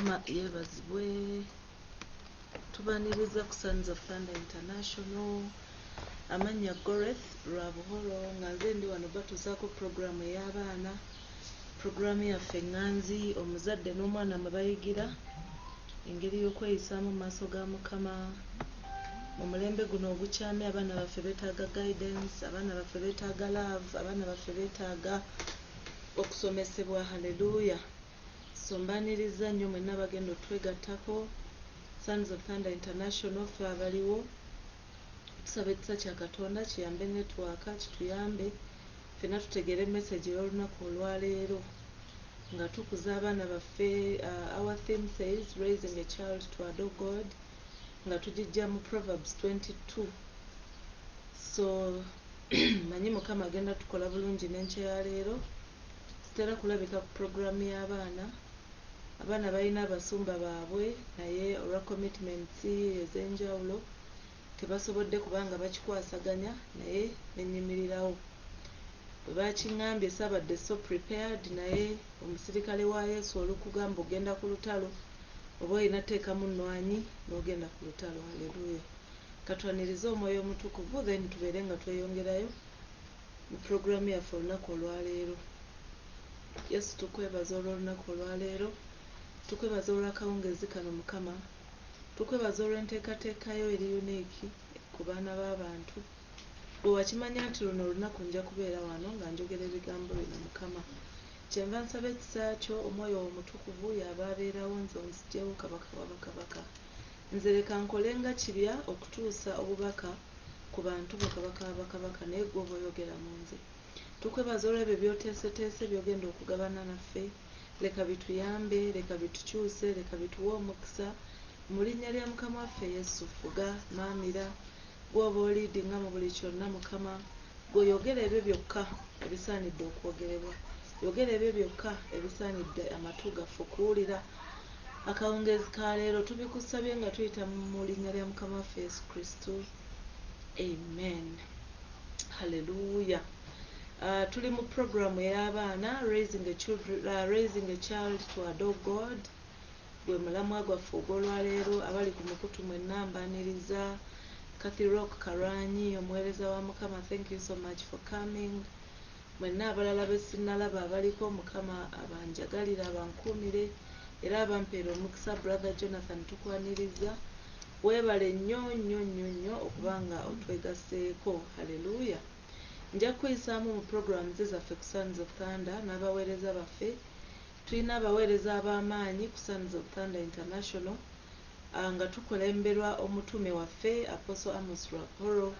Mukama yeebazibwe. Tubaniriza ku Sons of Thunder International. Amannya Goreth Lwabuholo nga nze ndi wano batuusaako puroguramu ey'abaana. Puroguramu yaffe ŋŋanzi omuzadde n'omwana mwe bayigira engeri y'okweyisaamu mu maaso ga Mukama. Mu mulembe guno ogukyamye abaana baffe beetaaga guidance, abaana baffe beetaaga love, abaana baffe beetaaga okusomesebwa. Haleluya. So mbaniriza nnyo mwenna bagenda otwegattako Sons of Thunder International. Ffe abaliwo tusaba ekisa kya Katonda kiyambe networka, kituyambe ffenna tutegeere message y'olunaku olwaleero nga tukuza abaana baffe. Our theme says raising a child to adore God, nga tugijja mu Proverbs 22. So manyi Mukama agenda tukola bulungi n'enkya ya leero. Tutera kulabika ku puroguramu y'abaana. Abaana balina abasumba baabwe naye olwa commitments ez'enjawulo tebasobodde kubanga bakikwasaganya, naye nenyimirirawo. Bwe bakiŋŋambye saabadde so prepared, naye omusirikale wa Yesu olukugamba ogenda ku lutalo oba olina teekamu nnwanyi n'ogenda ku lutalo. Haleluya. Katwanirize omwoyo omutukuvu then tubeere nga tweyongerayo mu puroguramu yaffe olunaku olwaleero. Yesu tukwebaza olw'olunaku olwaleero, tukwebaza olw'akawungeezi kano Mukama, tukwebaza olw'enteekateekayo eri uniiki ku baana b'abantu. Bwe wakimanya nti luno olunaku nja kubeera wano nga njogera ebigambo bino Mukama, kyenva nsaba ekisa kyo omwoyo omutukuvu y'aba abeerawo, nze onziggyewo kabaka wa bakabaka. Nze leka nkole nga kirya okutuusa obubaka ku bantu bo kabaka wa bakabaka, naye gwe oba oyogera mu nze. Tukwebaza olw'ebyo by'oteeseteese by'ogenda okugabana naffe. Leka bituyambe, leka bitukyuse, leka bituwe omukisa. Mu linnya lya Mukama waffe Yesu fuga, maamira, gw'oba oliidinga mu buli kyonna Mukama. Ggwe oyogera ebyo byokka ebisaanidde okwogerebwa, yogera ebyo byokka ebisaanidde amatu gaffe okuwulira. Akawungeezi ka leero tubikusabye nga tuyita mu linnya lya Mukama waffe Yesu Kristo. Amen. Haleluya. Tuli mu puroguramu y'abaana raising a child to adore God. Gwe mulamwa gwaffe ogw'olwaleero. Abali ku mukutu mwenna mbaniriza. Kathy Rock Karanyi, omuweereza wa Mukama, thank you so much for coming. Mwenna abalala be sinnalaba abaliko, Mukama abanjagalira, abankuumire era abampeera omukisa. Brother Jonathan tukwaniriza, weebale nnyo nnyo nnyo nnyo okubanga otwegaseeko. Haleluya. Nja kuyisaamu mu programs zaffe ku Sons of Thunder n'abaweereza baffe. Tulina abaweereza ab'amaanyi ku Sons of Thunder International nga tukulemberwa omutume waffe Apostle Amos Lwabuholo,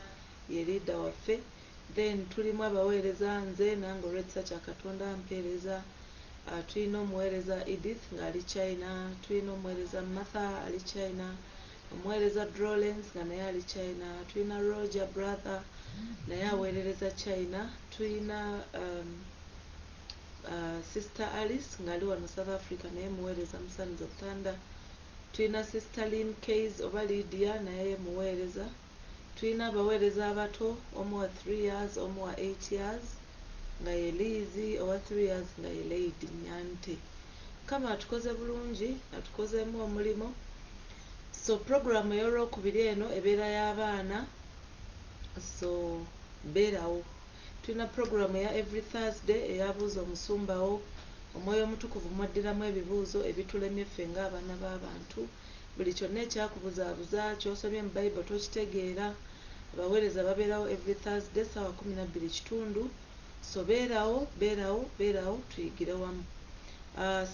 ye leader waffe. Then tulimu abaweereza nze nange olw'ekisa kya Katonda mpeereza. Tulina omuweereza Edith ng'ali China, tulina omuweereza Martha ali China, omuweereza Drolens nga naye ali China, tulina Roger brother naye aweerereza China, tulina Sister Alice ng'ali wano South Africa naye muweereza mu Sons of Thunder, tulina Sister Lynn Kays oba Lydia naye muweereza, tulina abaweereza abato, omu wa 3 years, omu wa 8 years nga ye Lizi, owa 3 years nga ye Lady Nyante. Kama atukoze bulungi, atukozeemu omulimo. So puroguramu ey'olwokubiri eno ebeera y'abaana, so beerawo. Tulina puroguramu ya every Thursday eyabuuza omusumbawo. Omwoyo omutukuvu mwaddiramu ebibuuzo ebitulemye ffe ng'abaana b'abantu. Buli kyonna ekyakubuzaabuza ky'osomye mu Bible tokitegeera, abaweereza babeerawo every Thursday ssaawa 12:30. So beerawo tuyigire wamu.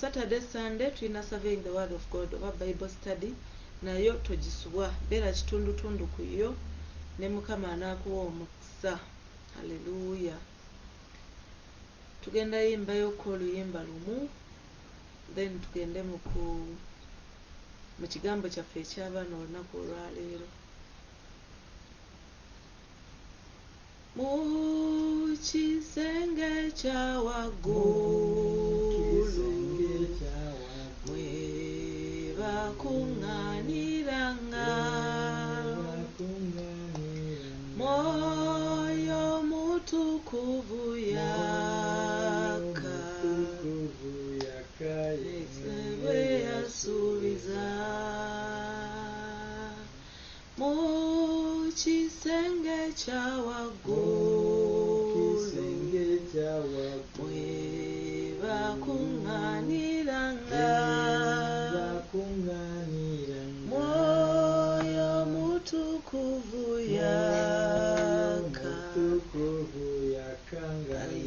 Saturday Sunday tulina Surveying the Word of God oba Bible study, nayo togisubwa, beera kitundutundu ku yo ne Mukama anaakuwa omukisa. Haleluya. Tugenda yimbayoko oluyimba lumu then tugende mu kigambo kyaffe eky'abaana olunaku olwaleero. Mu kisenge kya waggulu mwe bakuŋŋaaniranga, Mwoyo Mutukuvu yaka, Esebe yasu kisenge kyawagulu mwe bakunganiranga Mwoyo mutukuvu yaka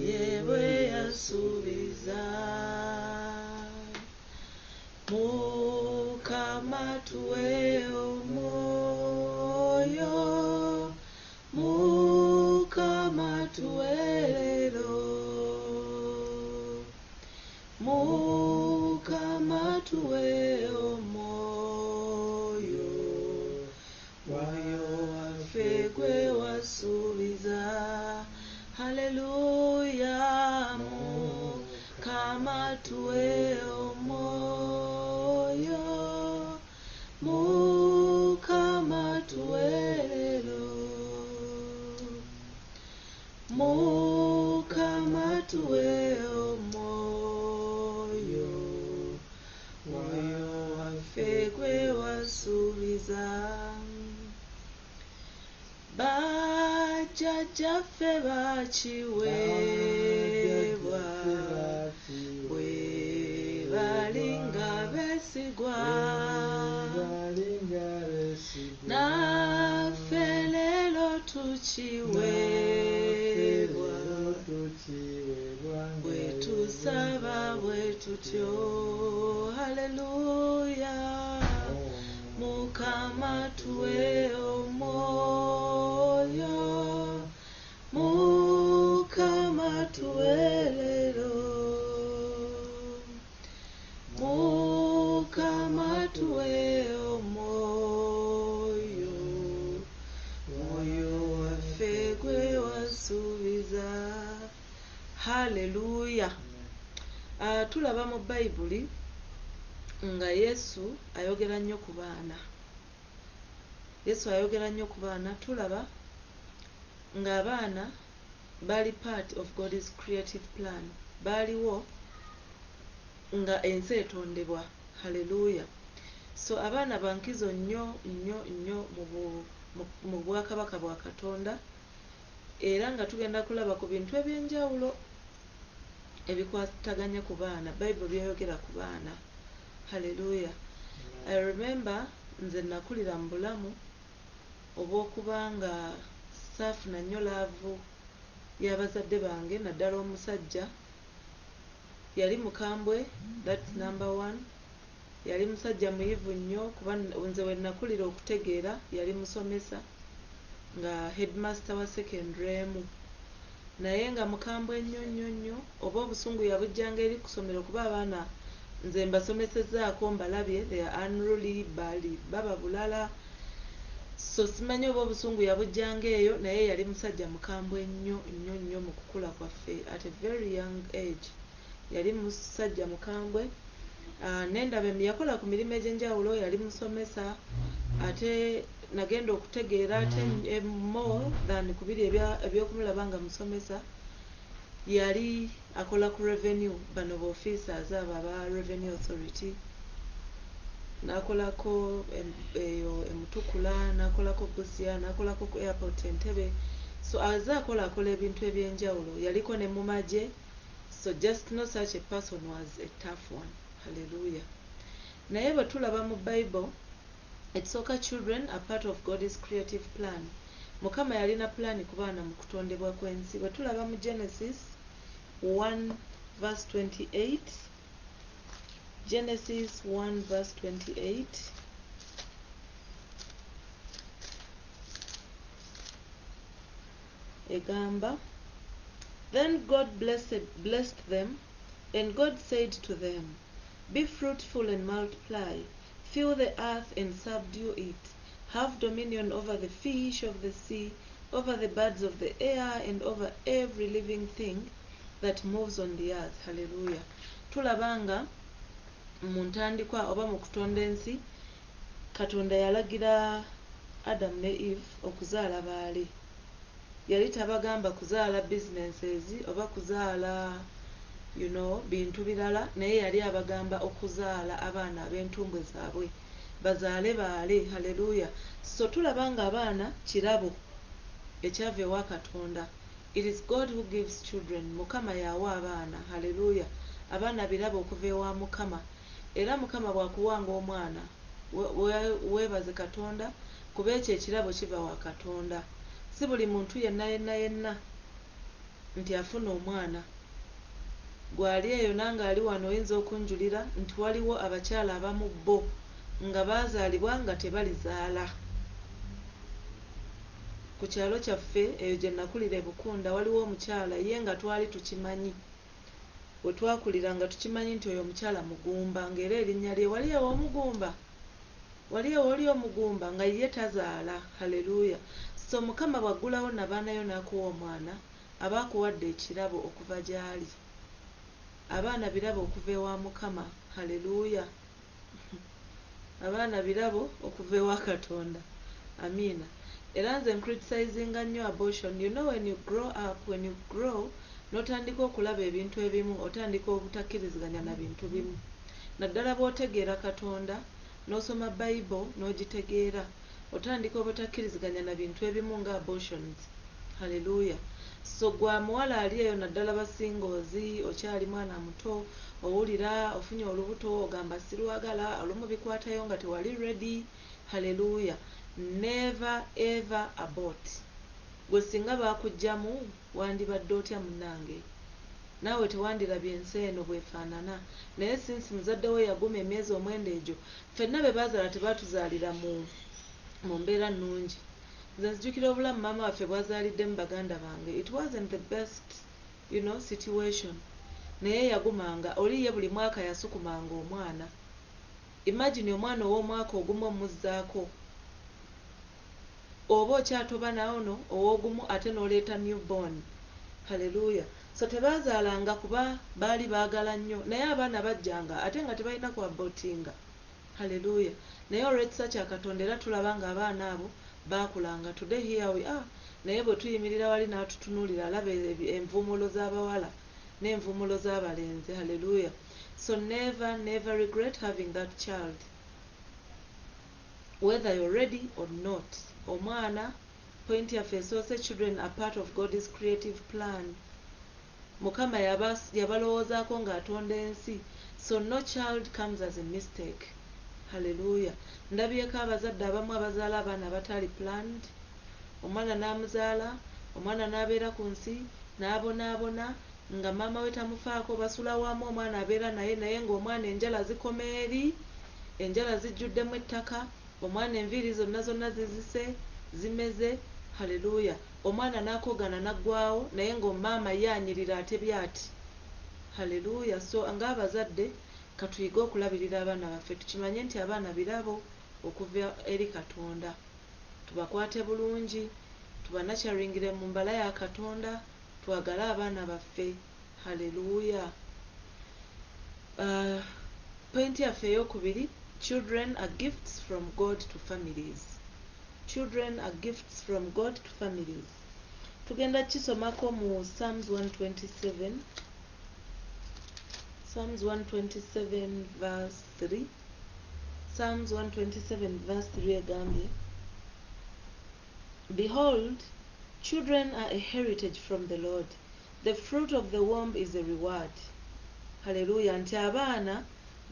yebwe yasuubiza Mukama tuwe omwoyo Mukama tuwe leero Mukama tuwe omwoyo Mwoyo waffe gwe wasuubiza Hallelujah Mukama tuwe omwoyo Mukama tuwe leero Mukama tuwe omwoyo Mwoyo waffe gwe wasuubiza Bajjajjaffe bakiweebwa bwe balinga beesigwa naffe leero tukiweebwa bwe tusaba bwe tutyo haleluya Mukama tuwe omwoyo Mukama tuwe leero Mukama tuwe omwoyo Mwoyo waffe gwe wasuubiza haleluya tulaba mu Bayibuli nga Yesu ayogera nnyo ku baana tulaba nga abaana bali part of God's creative plan baliwo nga ensi etondebwa haleluya so abaana bankizo nnyo mu bwakabaka bwa Katonda era nga tugenda kulaba ku bintu eby'enjawulo ebikwataganya ku baana Bayibuli byayogera ku baana haleluya I remember nze nakulira mu bulamu obw'okubanga saafuna nnyo laavu y'abazadde bange naddala omusajja yali mukambwe that's number one yali musajja muyivu nnyo kuba nze we nakulira okutegeera yali musomesa nga headmaster wa secondary emu naye nga mukambwe nnyo oba obusungu yabujjanga eri ku ssomero kuba abaana nze mbasomesezzaako mbalabye they are unruly baba bulala so simanyi oba obusungu yabujjanga eyo naye yali musajja mukambwe nnyo mu kukula kwaffe at a very young age yali musajja mukambwe nendaba yakola ku mirimu egy'enjawulo yali musomesa ate nagenda okutegeera ate more than ku biri ebyokumulaba nga musomesa yali akola ku revenue bano officers abo aba revenue authority nakolako eyo emutukula nakolako Busia nakolako ku airport Entebbe so akola ebintu ebyenjawulo yaliko ne mu magye so just know such a person was a tough one hallelujah naye bwe tulaba mu Bible ekisooka children are part of God's creative plan Mukama yalina plan ku baana mu kutondebwa kw'ensi bwe tulaba mu Genesis 1 verse 28 Genesis 1 verse 28 egamba Then God blessed them and God said to them Be fruitful and multiply fill the earth and subdue it have dominion over the fish of the sea over the birds of the air and over every living thing that moves on the earth hallelujah tulabanga mu ntandikwa oba mu kutonda ensi Katonda yalagira Adam ne Eve okuzaala baali yali tabagamba kuzaala businesses oba kuzaala bintu birala naye yali abagamba okuzaala abaana ab'entumbwe zaabwe bazaale baale haleluya so tulabanga abaana kirabo ekyava ewa Katonda. It is God who gives children. Mukama yawa abaana. Hallelujah. Abaana birabo okuva ewa Mukama. Era Mukama bw'akuwanga omwana weebaze Katonda kuba ekyo ekirabo kiva wa Katonda. Si buli muntu yenna nti afuna omwana. Gwali eyo nange ali wano oyinza okunjulira nti waliwo abakyala abamu bo nga baazaalibwa nga tebalizaala. Ku kyalo kyaffe eyo gye nakulira e Bukunda waliwo omukyala ye nga twali tukimanyi. We twakulira nga tukimanyi nti oyo omukyala mugumba ng'era erinnya lye wali ewo omugumba. Wali ewo oli omugumba nga ye tazaala. Haleluya. So Mukama bw'aggulawo nabaanayo n'akuwa omwana aba akuwadde ekirabo okuva gy'ali. Abaana birabo okuva ewa Mukama. Haleluya. Abaana birabo okuva ewa Katonda. Amiina. Era nze ncriticizing nnyo abortion. You know when you grow n'otandika okulaba ebintu ebimu otandika obutakkiriziganya na bintu bimu. Naddala bw'otegeera Katonda n'osoma Bible n'ogitegeera otandika obutakkiriziganya na bintu ebimu nga abortions. Haleluya. So gwa muwala ali eyo naddala basingoozi okyali mwana muto owulira ofunye olubuto ogamba sirwagala olumu bikwatayo nga tewali ready. Haleluya. Never ever abort. Gwe singa baakugjamu wandibadde otya munnange? Naawe tewandirabye ensi eno bwefaanana. Naye sinsi muzadde we yaguma emyezi omwenda egyo ffenna be baazaala tebaatuzaalira mu mbeera nnungi. Nze nzijukira obulamu maama waffe bw'azaaliddemu baganda bange. It wasn't the best, situation. Naye yagumanga oli ye buli mwaka yasukumanga omwana. Imagine omwana ow'omwaka ogumu omuzzaako. Oba okyatoba nawono ow'ogumu ate n'oleeta newborn. Haleluya. So tebaazaalanga kuba baali baagala nnyo naye abaana bajjanga ate nga tebalina ku abortinga. Haleluya. Naye olw'ekisa kya Katonda era tulaba nga abaana abo baakulanga. Today here we are. Naye bwe tuyimirira wali n'atutunuulira alaba envumulo z'abawala n'envumulo z'abalenzi. Haleluya. So never regret having that child. Whether you're ready or not. Omwana point yaffe esoose, children are part of God's creative plan. Mukama yabalowoozaako ng'atonda ensi. So no child comes as a mistake. Haleluya. Ndabyeko abazadde abamu abazaala abaana abatali planned. Omwana n'amuzaala, omwana n'abeera ku nsi, n'abonaabona nga maama we tamufaako, basula wamu omwana abeera naye ng'omwana enjala zikoma eri, enjala zijjuddemu ettaka, omwana enviiri zonna zizise, zimeze. Haleluya. Omwana n'akogana n'aggwawo naye ng'omaama ye anyirira atebye ati. Haleluya. So ng'abazadde katuyige okulabirira abaana baffe tukimanye nti abaana birabo okuva eri Katonda. Tubakwate bulungi, tubanakyaringire mu mbala ya Katonda, twagale abaana baffe. Haleluya. Point yaffe ey'okubiri, children are gifts from God to families. Children are gifts from God to families. Tugenda kisomako mu Psalms 127. Psalms 127 verse 3. Psalms 127 verse 3 egambye, Behold, children are a heritage from the Lord. The fruit of the womb is a reward. Haleluya. Nti abaana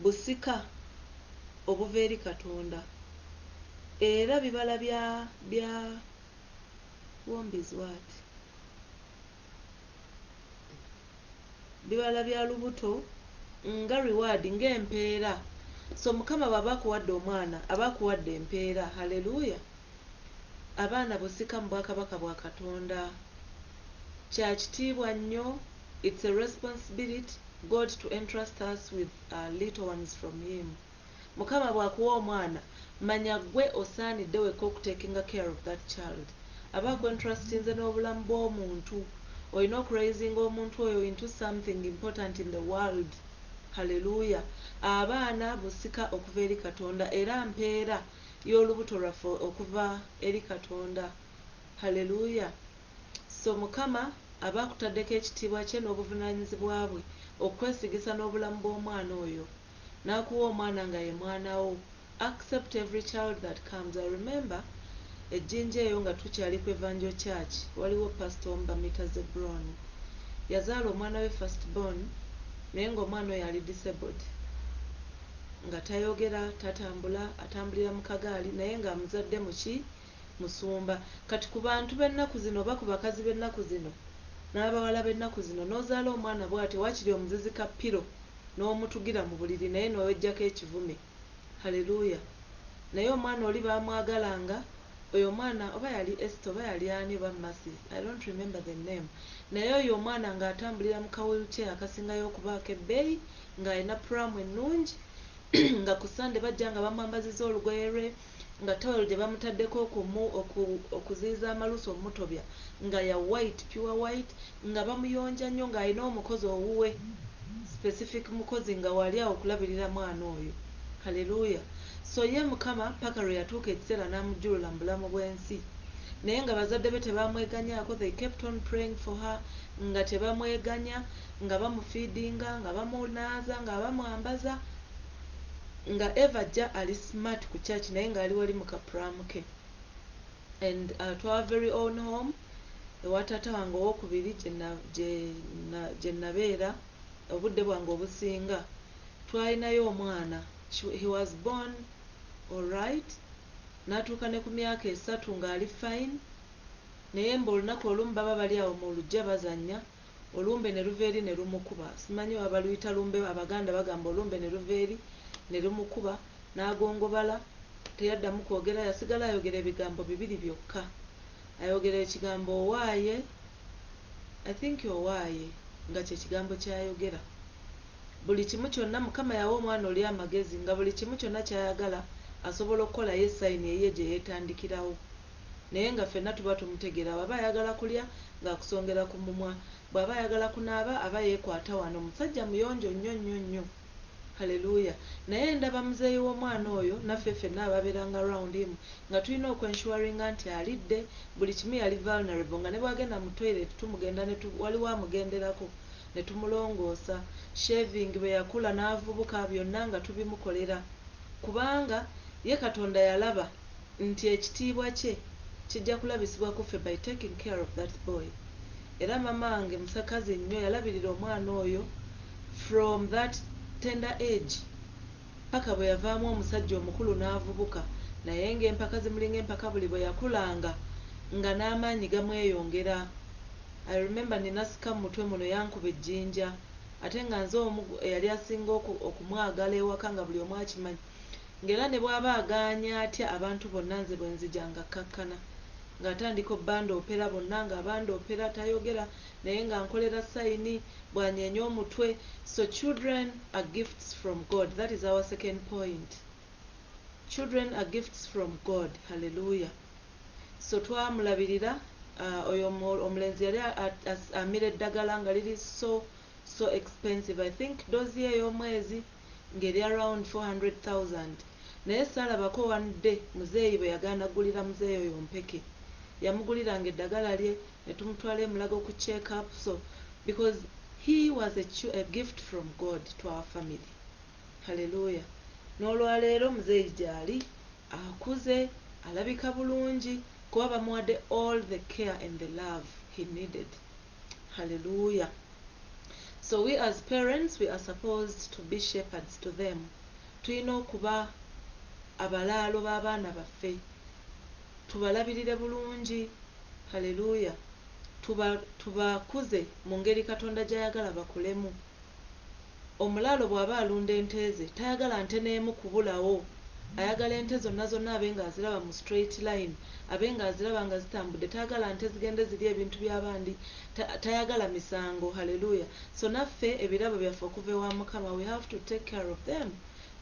busika obuva eri Katonda. Era bibala bya womb is what? Bibala bya lubuto nga reward ng'empeera. So Mukama bw'aba akuwadde omwana aba akuwadde empeera. Haleluya. Abaana busika mu bwakabaka bwa Katonda. Kya kitiibwa nnyo. It's a responsibility God to entrust us with little ones from him. Mukama bw'akuwa omwana manya gwe osaanidde wekka okutekinga care of that child. Aba akuentrustinze n'obulamu bw'omuntu. Olina okuraisinga omuntu oyo into something important in the world. Haleluya. Abaana busika okuva eri Katonda era mpeera y'olubuto lwaffe okuva eri Katonda. Haleluya. So Mukama aba akutaddeko ekitiibwa kye n'obuvunaanyizibwa bwe okwesigisa n'obulamu bw'omwana oyo. N'akuwa omwana nga ye mwana wo. Accept every child that comes. I remember ejjinja eyo nga tukyali ku Evangel Church waliwo pastor Mbamita Zebron yazaala omwana we first born naye ng'omwana oyo yali disabled nga tayogera tatambula atambulira mu kagaali naye ng'amuzadde muki musumba kati ku bantu b'ennaku zino oba ku bakazi b'ennaku zino n'abawala b'ennaku zino n'ozaala omwana bw'atyo waakiri omuzizika piro n'omutugira mu buliri naye n'owejjako ekivume haleluya naye omwana oli baamwagalanga oyo omwana oba yali Esther oba yali ani oba Mercy I don't remember the name naye oyo omwana ng'atambulira mu kawheelchair akasingayo okubaako ebbeeyi ng'alina puramu ennungi nga ku Sunday bajja nga bamwambaziza olugoye lwe nga towel gye bamutaddeko okuziyiza amalusu omutobya nga ya white pure white nga bamuyonja nnyo ng'alina omukozi owuwe specific mukozi nga wali awo okulabirira mwana oyo haleluya so ye mukama paka lwe yatuuka ekiseera n'amujjulula mu bulamu bw'ensi naye nga bazadde be tebamweganyaako they kept on praying for her nga tebamweganya nga bamufiidinga nga bamunaaza nga bamwambaza nga Eva jja ali smart ku church naye nga ali wali mu kapuramu ke and to our very own home ewa taata wange owokubiri gye nabeera obudde bwange obusinga twalinayo omwana he was born alright n'atuuka ne ku myaka 3 ng'ali fine naye mbu olunaku olumu baba bali awo mu lujja bazannya olumbe ne luva eri ne lumukuba simanyi waba luyita lumbe abaganda bagamba olumbe ne luva eri ne lumukuba n'agongobala teyaddamu kwogera yasigala ayogera ebigambo 2 byokka ayogera ekigambo owaaye I think owaaye nga kye kigambo kyayogera buli kimu kyonna mukama yawa omwana oli amagezi nga buli kimu kyonna kyayagala asobola okukolayo essayini eye gye yeetandikirawo naye nga ffenna tuba tumutegeera bw'aba ayagala kulya ng'akusongera ku mumwa bw'aba ayagala kunaaba aba yeekwata wano musajja muyonjo nnyo nnyo nnyo haleluya naye ndaba muzeeyi w'omwana oyo naffe ffenna ababeeranga round him nga tulina okwensuaringa nti alidde buli kimu yali vulnerable nga ne bwagenda mu toilet tumugenda waliwo amugenderako ne tumulongoosa shaving bwe yakula n'avubuka byonna nga tubimukolera kubanga ye Katonda yalaba nti ekitiibwa kye kijja kulabisibwa ku ffe by taking care of that boy era mama wange musakazi nnyo yalabirira omwana oyo from that tender age paka bwe yavaamu omusajja omukulu n'avubuka naye ng'empaka zimulinga empaka buli bwe yakulanga nga n'amaanyi gamweyongera I remember ninasika mu mutwe muno yankuba ejjinja ate nga nze eyali asinga okumwagala ewaka nga buli omu akimanyi ng'era ne bw'aba agaanya atya abantu bonna nze bwe nzijanga kkakkana ng'atandika obbanda opera bonna ng'abanda opera tayogera naye nga nkolera sayini bw'anyeenya omutwe so children are gifts from God that is our second point children are gifts from God hallelujah so twamulabirira oyo omulenzi yali amira eddagala nga liri so expensive I think dozi ey'omwezi ng'eri around 400,000 naye saalabako one day muzeeyi bwe yagaana gulira muzeeyi oyo mpeke yamuguliranga eddagala lye ne tumutwala emulago ku check up so because he was a gift from God to our family hallelujah n'olwaleero muzeeyi gy'ali akuze alabika bulungi kuba bamuwadde all the care and the love he needed hallelujah so we as parents we are supposed to be shepherds to them tulina okuba abalaalo b'abaana baffe tubalabirire bulungi haleluya tubakuze mu ngeri Katonda gy'ayagala bakulemu omulaalo bw'aba alunda ente ze tayagala nte n'emu kubulawo ayagala ente zonna abe ng'aziraba mu straight line abe ng'aziraba nga zitambudde tayagala nte zigende ziri ebintu by'abandi tayagala misango haleluya so naffe ebirabo byaffe okuva ewa Mukama we have to take care of them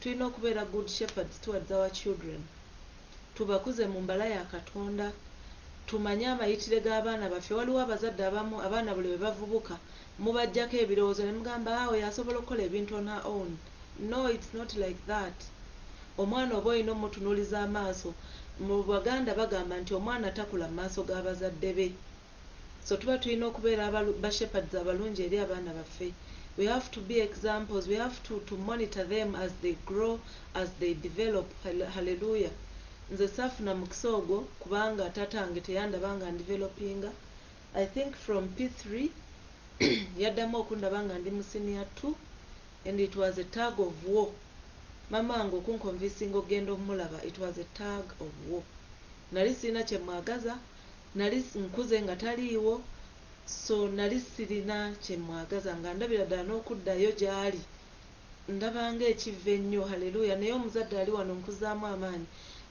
tulina okubeera good shepherds towards our children tubakuze mu mbala ya Katonda tumanye amayitire g'abaana baffe waliwo abazadde abamu abaana buli bwe bavubuka mubajjako ebirowoozo ne mugamba awe yasobola okukola ebintu on her own no it's not like that omwana oba olina omutunuuliza amaaso mu Baganda bagamba nti omwana takula mu maaso g'abazadde be so tuba tulina okubeera bashepherds abalungi eri abaana baffe we have to be examples we have to monitor them as they grow as they develop hallelujah nze saafuna mukisa ogwo kubanga tatange teyandaba nga developinga. I think from P3 yaddamu okundaba nga ndi mu senior 2 and it was a tug of war. Mama wange okunkonvinsinga okugenda omulaba, it was a tug of war. Nali sirina kye mwagaza, nali nkuze nga taliiwo, so nali sirina kye mwagaza nga ndabira ddala n'okuddayo gy'ali ndabanga ekiva ennyo. Haleluya. Naye omuzadde ali wano nkuzaamu amaanyi.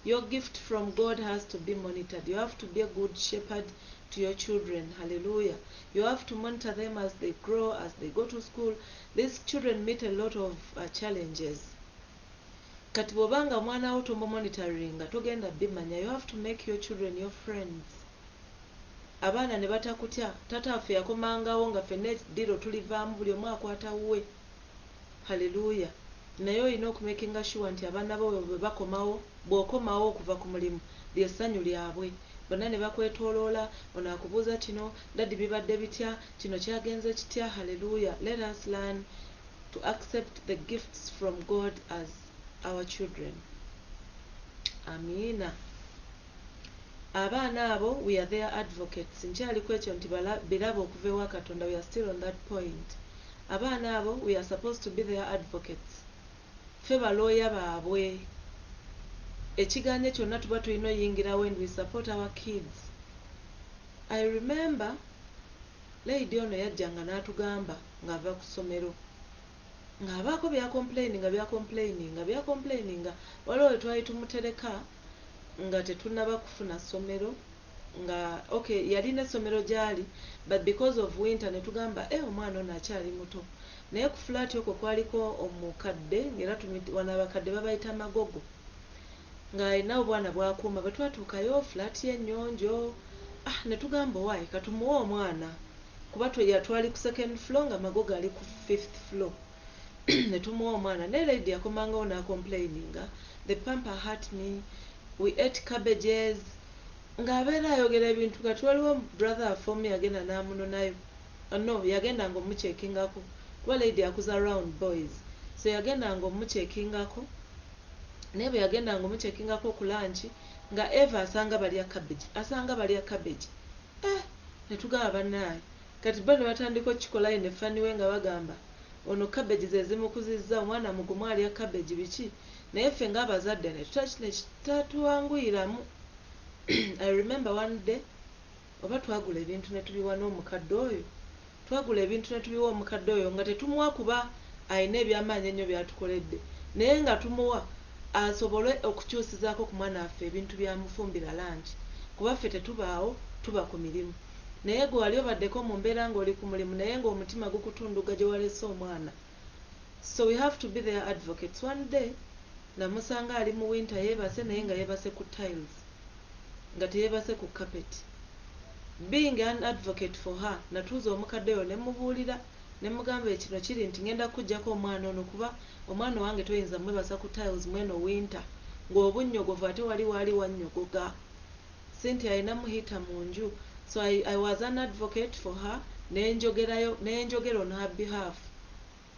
Your gift from God has to be monitored. You have to be a good shepherd to your children. Hallelujah. You have to monitor them as they grow, as they go to school. These children meet a lot of challenges. Kati bw'obanga mwana wo tombo monitoringa togenda bimanya. You have to make your children your friends. Abaana ne batakutya, tataffe yakomangawo nga ffenna eddiro tulivaamu buli omu akwata wuwe. Hallelujah. Naye olina okumakinga sure nti abaana bo bwe bakomawo, bw'okomawo okuva ku mulimu lyessanyu lyabwe. Bonna ne bakwetooloola, ono akubuuza kino, daddi bibadde bitya, kino kyagenze kitya. Hallelujah. Let us learn to accept the gifts from God as our children. Amina. Abaana abo, we are their advocates. Nkyaliko ekyo nti birabo okuva ewa Katonda. We are still on that point. Abaana abo, we are supposed to be their advocates. Ffe balooya baabwe. Ekigaanye kyonna tuba tulina oyingira when we support our kids. I remember lady ono yajjanga n'atugamba ng'ava ku ssomero ng'abaako byakomplaininga waliwo we twali tumutereka nga tetunnaba kufuna ssomero nga okay yalina essomero gy'ali but because of winter ne tugamba omwana ono akyali muto. Naye ku fulaati okwo kwaliko omukadde ng'era wano abakadde babayita magogo ng'alina obwana bw'akuuma. Bwe twatuukayo fulaati y'ennyonjo ne tugamba owaayi katumuwe omwana kuba twali ku second floor nga magogo ali ku 5th floor. Ne tumuwa omwana naye lady yakomangawo n'acomplaininga, the pamper hurt me, we ate cabbages, ng'abeera ayogera ebintu. Kati waliwo brother afomu yagenda n'amunonayo, no yagenda ng'omukyekingako kuba lady akuza round boys, so yagenda ng'omukyekingako. Naye bwe yagenda ng'omukyekingako ku lunch nga Eva asanga balya cabbage. Ne tugamba bannaaye kati bo ne batandika okikolayo ne faniwe nga bagamba ono cabbage ze zimukuzizza, omwana mugumu alya cabbage biki. Naye ffe ng'abazadde ne tutatuwanguyiramu. I remember one day oba twagula ebintu ne tubiwa n'omukadde oyo, nga tetumuwa kuba alina ebyamaanyi ennyo byatukoledde, naye nga tumuwa asobole okukyusizaako ku mwana waffe ebintu byamufumbira langi kuba ffe tetubaawo, tuba ku mirimu. Naye gwe wali obaddeko mu mbeera ng'oli ku mulimu naye ng'omutima gukutunduga gye walese omwana. So we have to be their advocates. One day namusanga ali mu winter yeebase naye nga yeebase ku tiles nga teyeebase ku carpet. Being an advocate for her, natuuza omukadde oyo ne mubuulira ne mugamba ekino kiri nti ngenda kuggyako omwana ono kuba omwana wange toyinza mwebasa ku tiles mweno winter ng'obunnyogovu ate wali wannyogoga. Cynthia alina muhiita mu nju. So I was an advocate for her. Nenjogera on her behalf.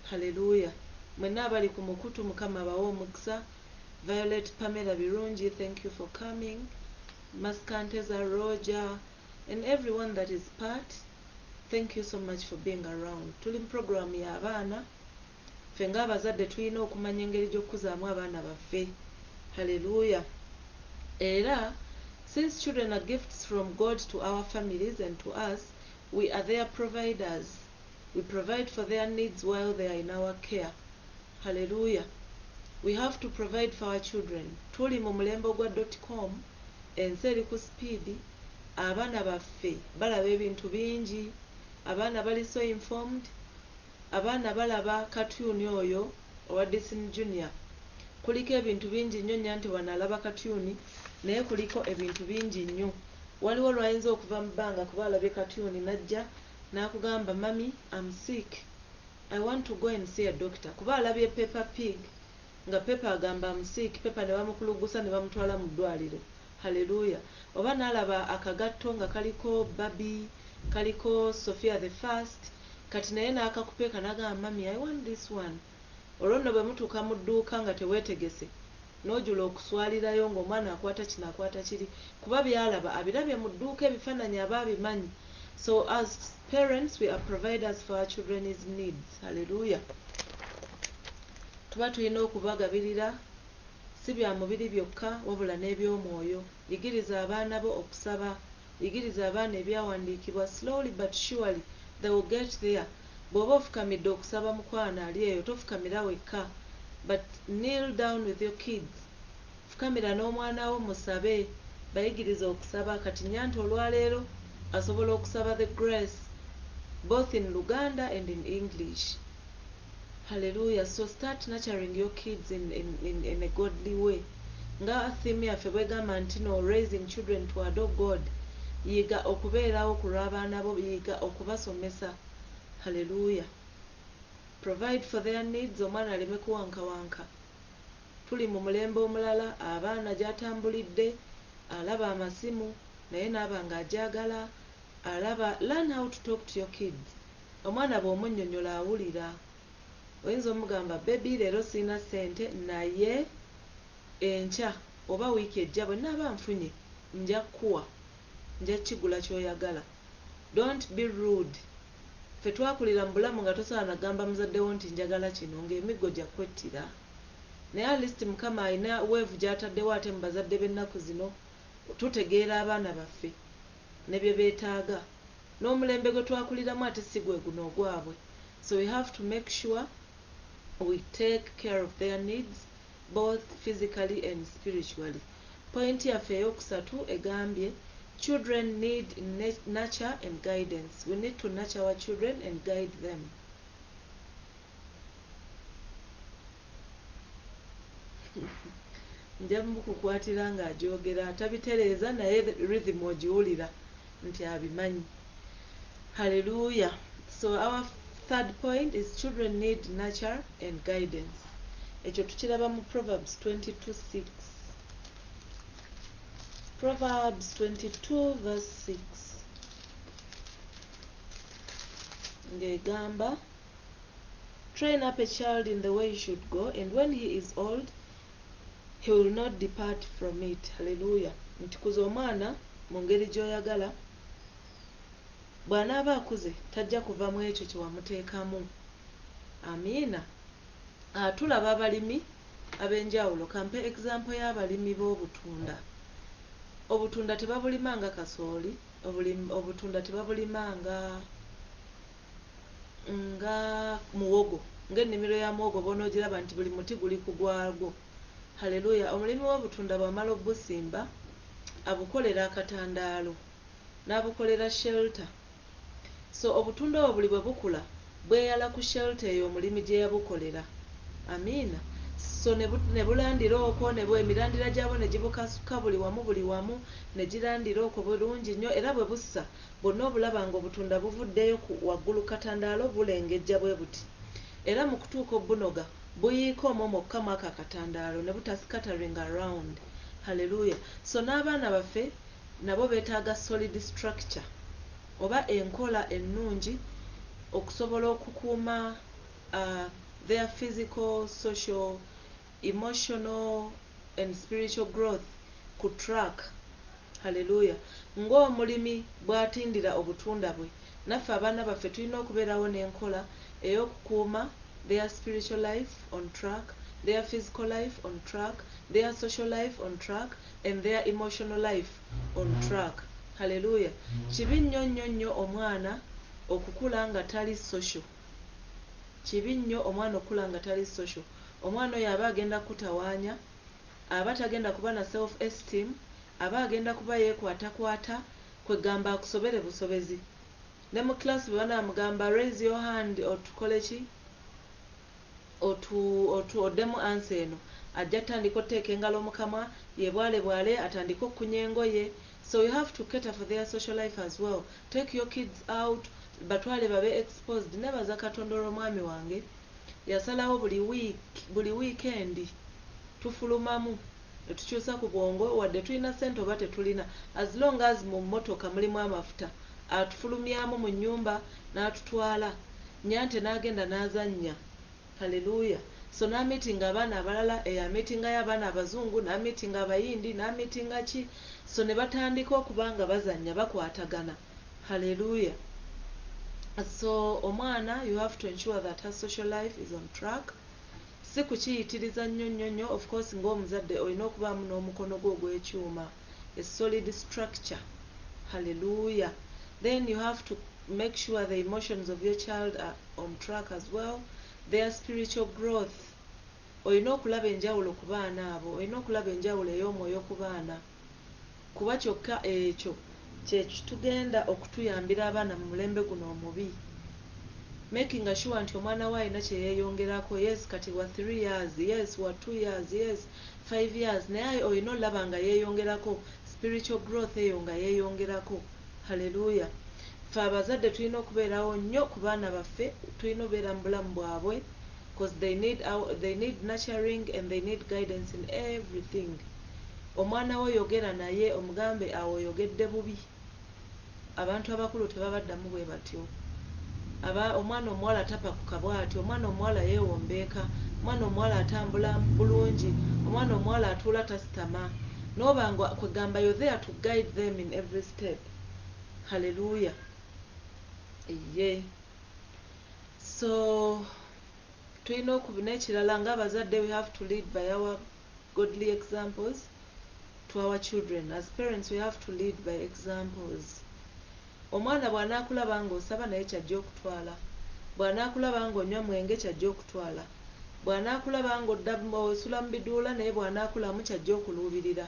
Hallelujah. Mwenna abali ku mukutu Mukama abawe omukisa. Violet Pamela Birungi, thank you for coming. Maskanteza Roger and everyone that is part, thank you so much for being around. Tuli mu program ya abaana. Ffe ng'abazadde tulina okumanya engeri gy'okukuzaamu abaana baffe. Hallelujah. Era since children are gifts from God to our families and to us, we are their providers. We provide for their needs while they are in our care. Hallelujah. We have to provide for our children. Tuli mu mulembe gwa .com, ensi eri ku speed, abaana baffe balaba ebintu bingi, abaana bali so informed, abaana balaba cartoon oyo owa Disney Junior. Kuliko ebintu bingi nnyo nyanti wano alaba cartoon, naye kuliko ebintu bingi nnyo. Waliwo lwayinza okuva mu bbanga kuba alabye cartoon najja n'akugamba mami I'm sick, I want to go and see a doctor. Kuba alabye Peppa Pig nga Peppa agamba I'm sick, Peppa ne bamukulugusa ne bamutwala mu ddwaliro. Hallelujah. Oba n'alaba akagatto nga kaliko Baby, kaliko Sophia the First, kati naye n'akakupeeka n'agamba mami I want this one. Olwo nno bwe mutuuka mu dduuka nga teweetegese n'ojula okuswalirayo ng'omwana akwata kino akwata kiri kuba byalaba abirabye mu dduuka ebifaananyi aba abimanyi. So as parents we are providers for our children's needs. Hallelujah. Tuba tulina okubagabirira si bya mubiri byokka wabula n'ebyomwoyo. Yigiriza abaana bo okusaba, yigiriza abaana ebyawandiikibwa. Slowly but surely they will get there. Bw'oba ofukamidde okusaba mukwana ali eyo tofukamira wekka, but kneel down with your kids. Fukamira n'omwana wo musabe, bayigiriza okusaba. Kati Nyanto olwaleero asobola okusaba the grace both in Luganda and in English. Hallelujah. So start nurturing your kids in a godly way. Nga theme yaffe bwegamba nti no raising children to adore God. Yiga okubeerawo ku lw'abaana bo, yiga okubasomesa. Hallelujah. Provide for their needs. Omwana aleme kuwankawanka. Tuli mu mulembe omulala, abaana gy'atambulidde alaba amasimu naye n'aba ng'agyagala alaba. Learn how to talk to your kids. Omwana bw'omunnyonnyola awulira. Oyinza omugamba baby leero sirina ssente naye enkya oba wiiki ejja bwe nnaaba nfunye nja kkuwa, nja kigula ky'oyagala. Don't be rude. Ffe twakulira mu bulamu nga tosaana gamba muzaddewo nti njagala kino ng'emiggo gya kwettira. Naye at least Mukama alina weevu gy'ataddewo ate mu bazadde b'ennaku zino tutegeera abaana baffe ne bye beetaaga. N'omulembe gwe twakuliramu ate si gwe guno ogwabwe. So we have to make sure we take care of their needs both physically and spiritually. Point yaffe ey'okusatu egambye children need nurture and guidance. We need to nurture our children and guide them. Nja mukukwatira ng'ajoogera atabitereeza naye rhythm ogiwulira nti abimanyi. Hallelujah. So our third point is children need nurture and guidance. Ekyo tukiraba mu Proverbs 22:6. Proverbs 22 verse 6. Ngegamba, train up a child in the way he should go, and when he is old, he will not depart from it. Hallelujah. Ntukuza omwana mu ngeri gy'oyagala. Bw'anaaba akuze tajja kuva mu ekyo kye wamuteekamu. Amiina. Tulaba abalimi ab'enjawulo. Kampe example y'abalimi b'obutunda. Obutunda tebabulima nga kasooli, obutunda tebabulima nga muwogo. Ng'ennimiro ya muwogo bonoogiraba nti buli muti guli ku gwagwo. Haleluya. Omulimi w'obutunda bw'amala obusimba abukolera akatandaalo n'abukolera shelter. So obutunda obwo buli bwe bukula bweyala ku shelter eyo omulimi gye yabukolera. Amiina. So ne bulandira okwo emirandira gyabo ne gibukasuka buli wamu ne girandira okwo bulungi nnyo era bwe bussa bwonna obulaba nga obutunda buvuddeyo waggulu katandaalo bulengejja bwe buti. Era mu kutuuka obunoga buyiika omwo mokka mu ako akatandaalo ne butascattering around. Hallelujah. So n'abaana baffe nabo beetaaga solid structure oba enkola ennungi okusobola okukuuma their physical, social, emotional and spiritual growth ku track. Hallelujah. Ng'omulimi bw'atindira obutunda bwe, naffe abaana baffe tulina okubeerawo n'enkola ey'okukuuma their spiritual life on track, their physical life on track, their social life on track and their emotional life on track. Hallelujah. Kibi nnyo omwana okukula nga tali social. Kibi nnyo omwana okula nga tali social. Omwana oyo aba agenda kutawaanya, aba tagenda kuba na self esteem, aba agenda kuba yeekwatakwata kwegamba akusobere busobezi. Ne mu class bwe banaamugamba raise your hand otukole ki oddemu answer eno, ajja tandika otteeka engalo mu kamwa yebwale atandika okukunya engoye. So you have to cater for their social life as well. Take your kids out, batwale babe exposed. Nebaza Katonda olw'omwami wange yasalawo buli weekend tufulumamu tukyusa ku bwongo wadde tulina ssente oba tetulina, as long as mu mmotoka mulimu amafuta atufulumyamu mu nnyumba n'atutwala. Nyante n'agenda n'azannya. Hallelujah. so n'amitinga abaana abalala eyamitinga y'abaana abazungu n'amitinga abayindi n'amitinga ki so ne batandika okuba nga bazannya bakwatagana. Hallelujah. So omwana you have to ensure that her social life is on track. Si kukiyitiriza nnyo of course ng'omuzadde olina okubaamu n'omukono gwo ogw'ekyuma, a solid structure. Hallelujah. Then you have to make sure the emotions of your child are on track as well, their spiritual growth. Olina okulaba enjawulo ku baana abo, olina okulaba enjawulo ey'omwoyo ku baana, kuba kyokka ekyo kye kitugenda okutuyambira abaana mu mulembe guno omubi. Making sure nti omwana we alina kye yeeyongerako. Yes, kati wa 3 years, yes, wa 2 years, yes, 5 years, naye olina olaba nga yeeyongerako, spiritual growth eyo nga yeeyongerako. Hallelujah. Ffe abazadde tulina okubeerawo nnyo ku baana baffe, tulina obeera mu bulamu bwabwe because they need nurturing and they need guidance in everything. Omwana we oyogera naye omugambe awo oyogedde bubi. Abantu abakulu tebabaddamu bwe batyo. Omwana omuwala tapakuka bw'atyo, omwana omuwala yeewombeeka, omwana omuwala atambula bulungi, omwana omuwala atuula tasitama. N'oba nga kwegamba you're there to guide them in every step. Hallelujah. Yeah. So tulina okubina ekirala ng'abazadde we have to lead by our godly examples to our children. As parents we have to lead by examples. Omwana bw'anaakulaba ng'osaba naye kyajja okutwala, bw'anaakulaba ng'onywa mwenge kyajja okutwala, bw'anaakulaba ng'osula mu biduula naye bw'anaakulamu kyajja okuluubirira.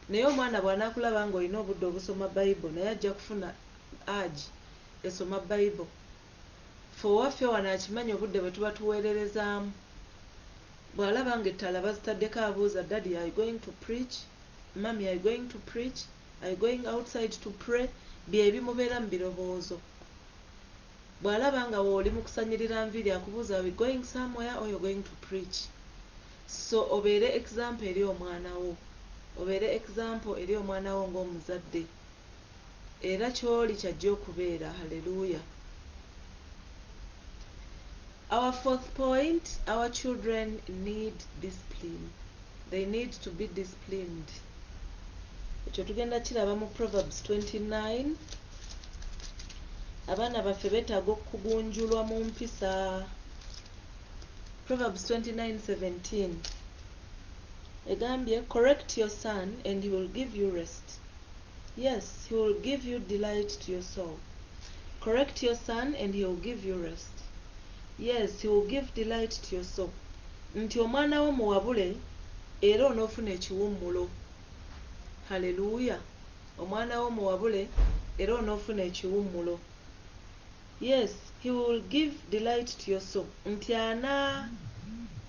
Naye omwana bw'anaakulaba ng'olina obudde obusoma Bayibuli naye ajja kufuna agi esoma Bayibuli. Ffe owaffe wano akimanyi obudde bwe tuba tuweererezaamu. Bw'alaba ng'ettaala bazitaddeko abuuza, Daddy, are you going to preach? Mommy, are you going to preach? Are you going outside to pray? Bye bimubeera mu birowoozo. Bw'alaba nga wooli mu kusanyirira nviiri akubuuza, are we going somewhere or you're going to preach? So obeere example eri omwana wo. Obeere example eri omwana wo ng'omuzadde. Era ky'oli kyajja okubeera. Hallelujah. Our fourth point, our children need discipline. They need to be disciplined. Ekyo tugenda kiraba mu Proverbs 29. Abaana baffe beetaaga okugunjulwa mu mpisa. Proverbs 29:17 egambye, correct your son and he will give you rest. Yes, he will give you delight to your soul. Correct your son and he will give you rest. Yes, he will give delight to your soul. Nti omwana wo muwabule era onoofuna ekiwummulo. Hallelujah. Omwana wo muwabule era onoofuna ekiwummulo. Yes, he will give delight to your soul. Nti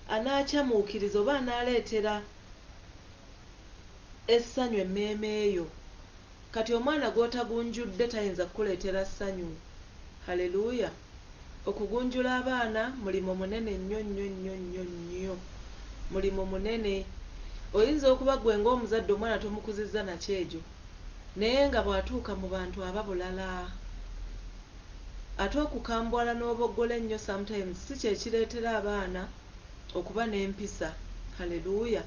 anakyamuukiriza oba anaaleetera essanyu emmeeme eyo. Kati omwana gw'otagunjudde tayinza kukuleetera ssanyu. Hallelujah. Okugunjula abaana mulimo munene nnyo. Mulimo munene. Oyinza okuba gwe ng'omuzadde omwana tomukuzizza nakyejo, naye nga bw'atuuka mu bantu aba bulala. Ate okukambwala n'oboggola ennyo sometimes si kye kireetera abaana okuba n'empisa. Hallelujah.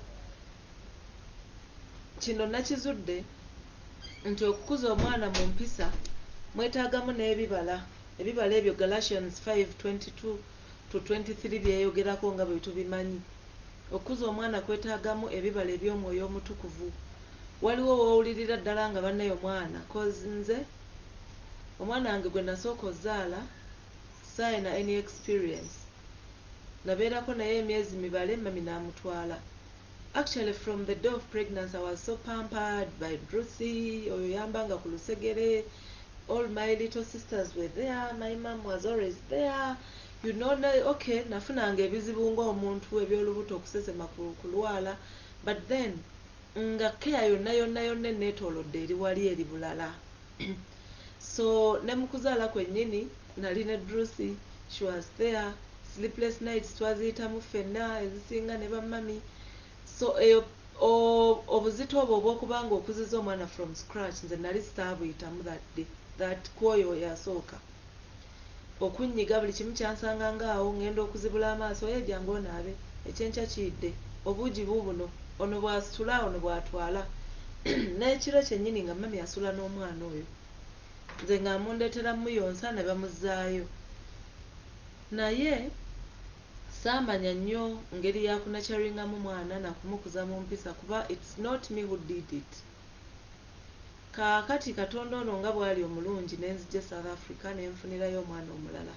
Kino nakizudde nti okukuza omwana mu mpisa mwetaagamu n'ebibala. Ebibala ebyo Galatians 5:22-23 byeyogerako nga bwe tubimanyi. Okukuza omwana kwetaagamu ebibala eby'omwoyo omutukuvu. Waliwo woowulirira ddala nga bannaye omwana cause nze omwana wange gwe nasooka ozaala saayina any experience. Nabeerako naye emyezi mibale mami n'amutwala. Actually from the day of pregnancy I was so pampered by Brucey, oyo yambanga ku lusegere. All my little sisters were there, my mom was always there. You know, okay, nafunanga ebizibu ng'omuntu eby'olubuto okusesema ku lwala, but then nga care yonna enneetoolodde eri wali eri bulala. So ne mu kuzaala kwennyini nali ne Brucey, she was there. Sleepless nights twaziyitamu ffenna ezisinga ne bammami. So obuzito obwo obw'okubanga okuziza omwana from scratch nze nali sitaabuyitamu that kwoyo yasooka. Okunnyiga buli kimu kyansanga ngaawo, ngenda okuzibula amaaso, jangu onaabe, ekyenkya kiyidde obuugi buubuno ono bw'asitula ono bw'atwala n'ekiro kyennyini nga mami asula n'omwana oyo nze nga mundeetera muyonsa ne bamuzzaayo naye saamanya nnyo ngeri yakunakyaringamu mwana nakumukuza mu mpisa kuba it's not me who did it. Kaakati Katonda ono nga bw'ali omulungi nenzija South Africa nenfunirayo omwana omulala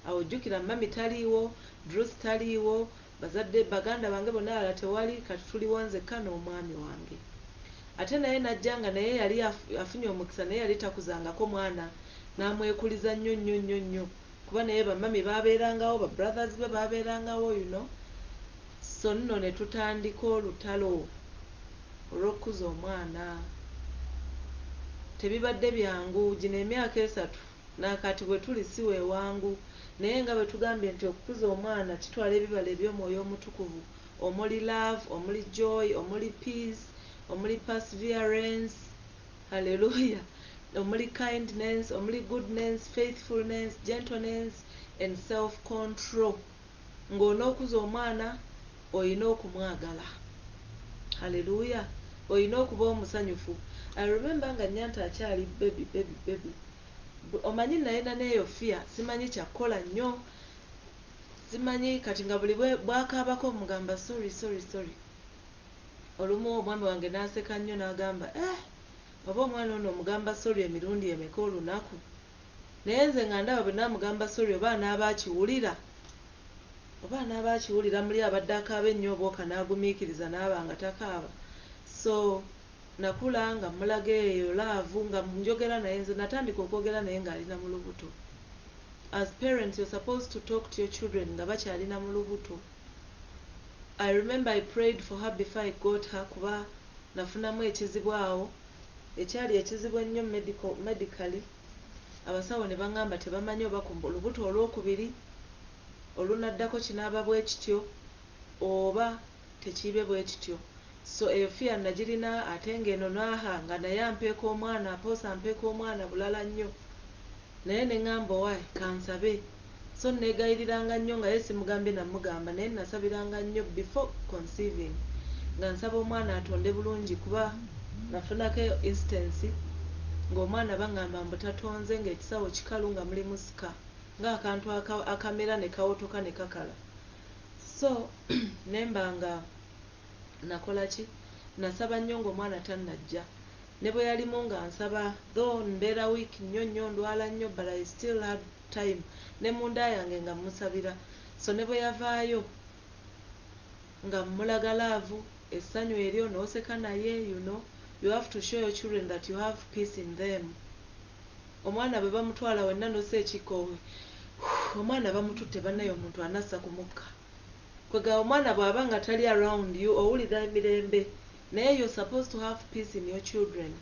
awojjukira mami taliiwo, Druce taliiwo, bazadde baganda bange bonna ala tewali, kati tuliwo nzekka n'omwami wange. Ate naye najja nga naye yali afunye omukisa naye yali takuzangako mwana n'amwekuliza nnyo nnyo nnyo nnyo kuba naye bamami baabeerangawo, ba brothers be baabeerangawo so nno ne tutandika olutalo olw'okukuza omwana. Tebibadde byangu, gino emyaka 3 nakati bwe tuli si weewangu naye nga bwe tugambye nti okukuza omwana kitwala ebibala eby'omwoyo omutukuvu omuli love, omuli joy, omuli peace, omuli perseverance, hallelujah, omuli kindness, omuli goodness, faithfulness, gentleness and self-control. Ng'onookuza omwana oyina okumwagala, hallelujah, oyina okuba omusanyufu. I remember nga Nyanta akyali baby omanyi nalina neeyo fear, simanyi kyakukola nnyo, simanyi kati nga buli bwakaabako omugamba sorry. Olumu omwami wange n'aseka nnyo n'agamba oba omwana ono omugamba sorry emirundi emeka olunaku, naye nze nga ndaba bwe naamugamba sorry oba anaaba akiwulira muli abadde akaaba ennyo obwoka n'agumiikiriza n'aba nga takaaba. So nakula nga mulaga eyo laavu nga njogera naye, nze natandika okwogera naye ng'alina mu lubuto. As parents you're supposed to talk to your children nga bakyalina mu lubuto. I remember I prayed for her before I got her kuba nafunamu ekizibu awo ekyali ekizibu ennyo medically. Abasawo ne baŋŋamba tebamanyi oba ku lubuto olwokubiri olunaddako kinaaba bwe kityo oba tekiibe bwe kityo. So eyo fear nagirina ate ng'eno naaha nga naye ampeeka omwana apoosa ampeeka omwana bulala nnyo naye ne ŋŋamba owaayi kansabe. So neegayiriranga nnyo nga ye simugambye namugamba naye nasabiranga nnyo before conceiving nga nsaba omwana atonde bulungi kuba nafunako instance ng'omwana baŋŋamba mbu tatonze ng'ekisawo kikalu nga muli musika ng'akantu akamera ne kawotoka ne kakala. So nemba nga nakola ki, nasaba nnyo ng'omwana tannajja ne bwe yalimu nga nsaba though mbeera week nnyo ndwala nnyo but I still had time ne munda yange nga musabira. So ne bwe yavaayo nga mulaga laavu essanyu eryo n'oseka naye you have to show your children that you have peace in them. Omwana bwe bamutwala wenna nosa ekikoowe omwana bamututte bannayo omuntu anassa ku mukka kwega omwana bw'aba nga tali around you owulira emirembe naye you're supposed to have peace in your children.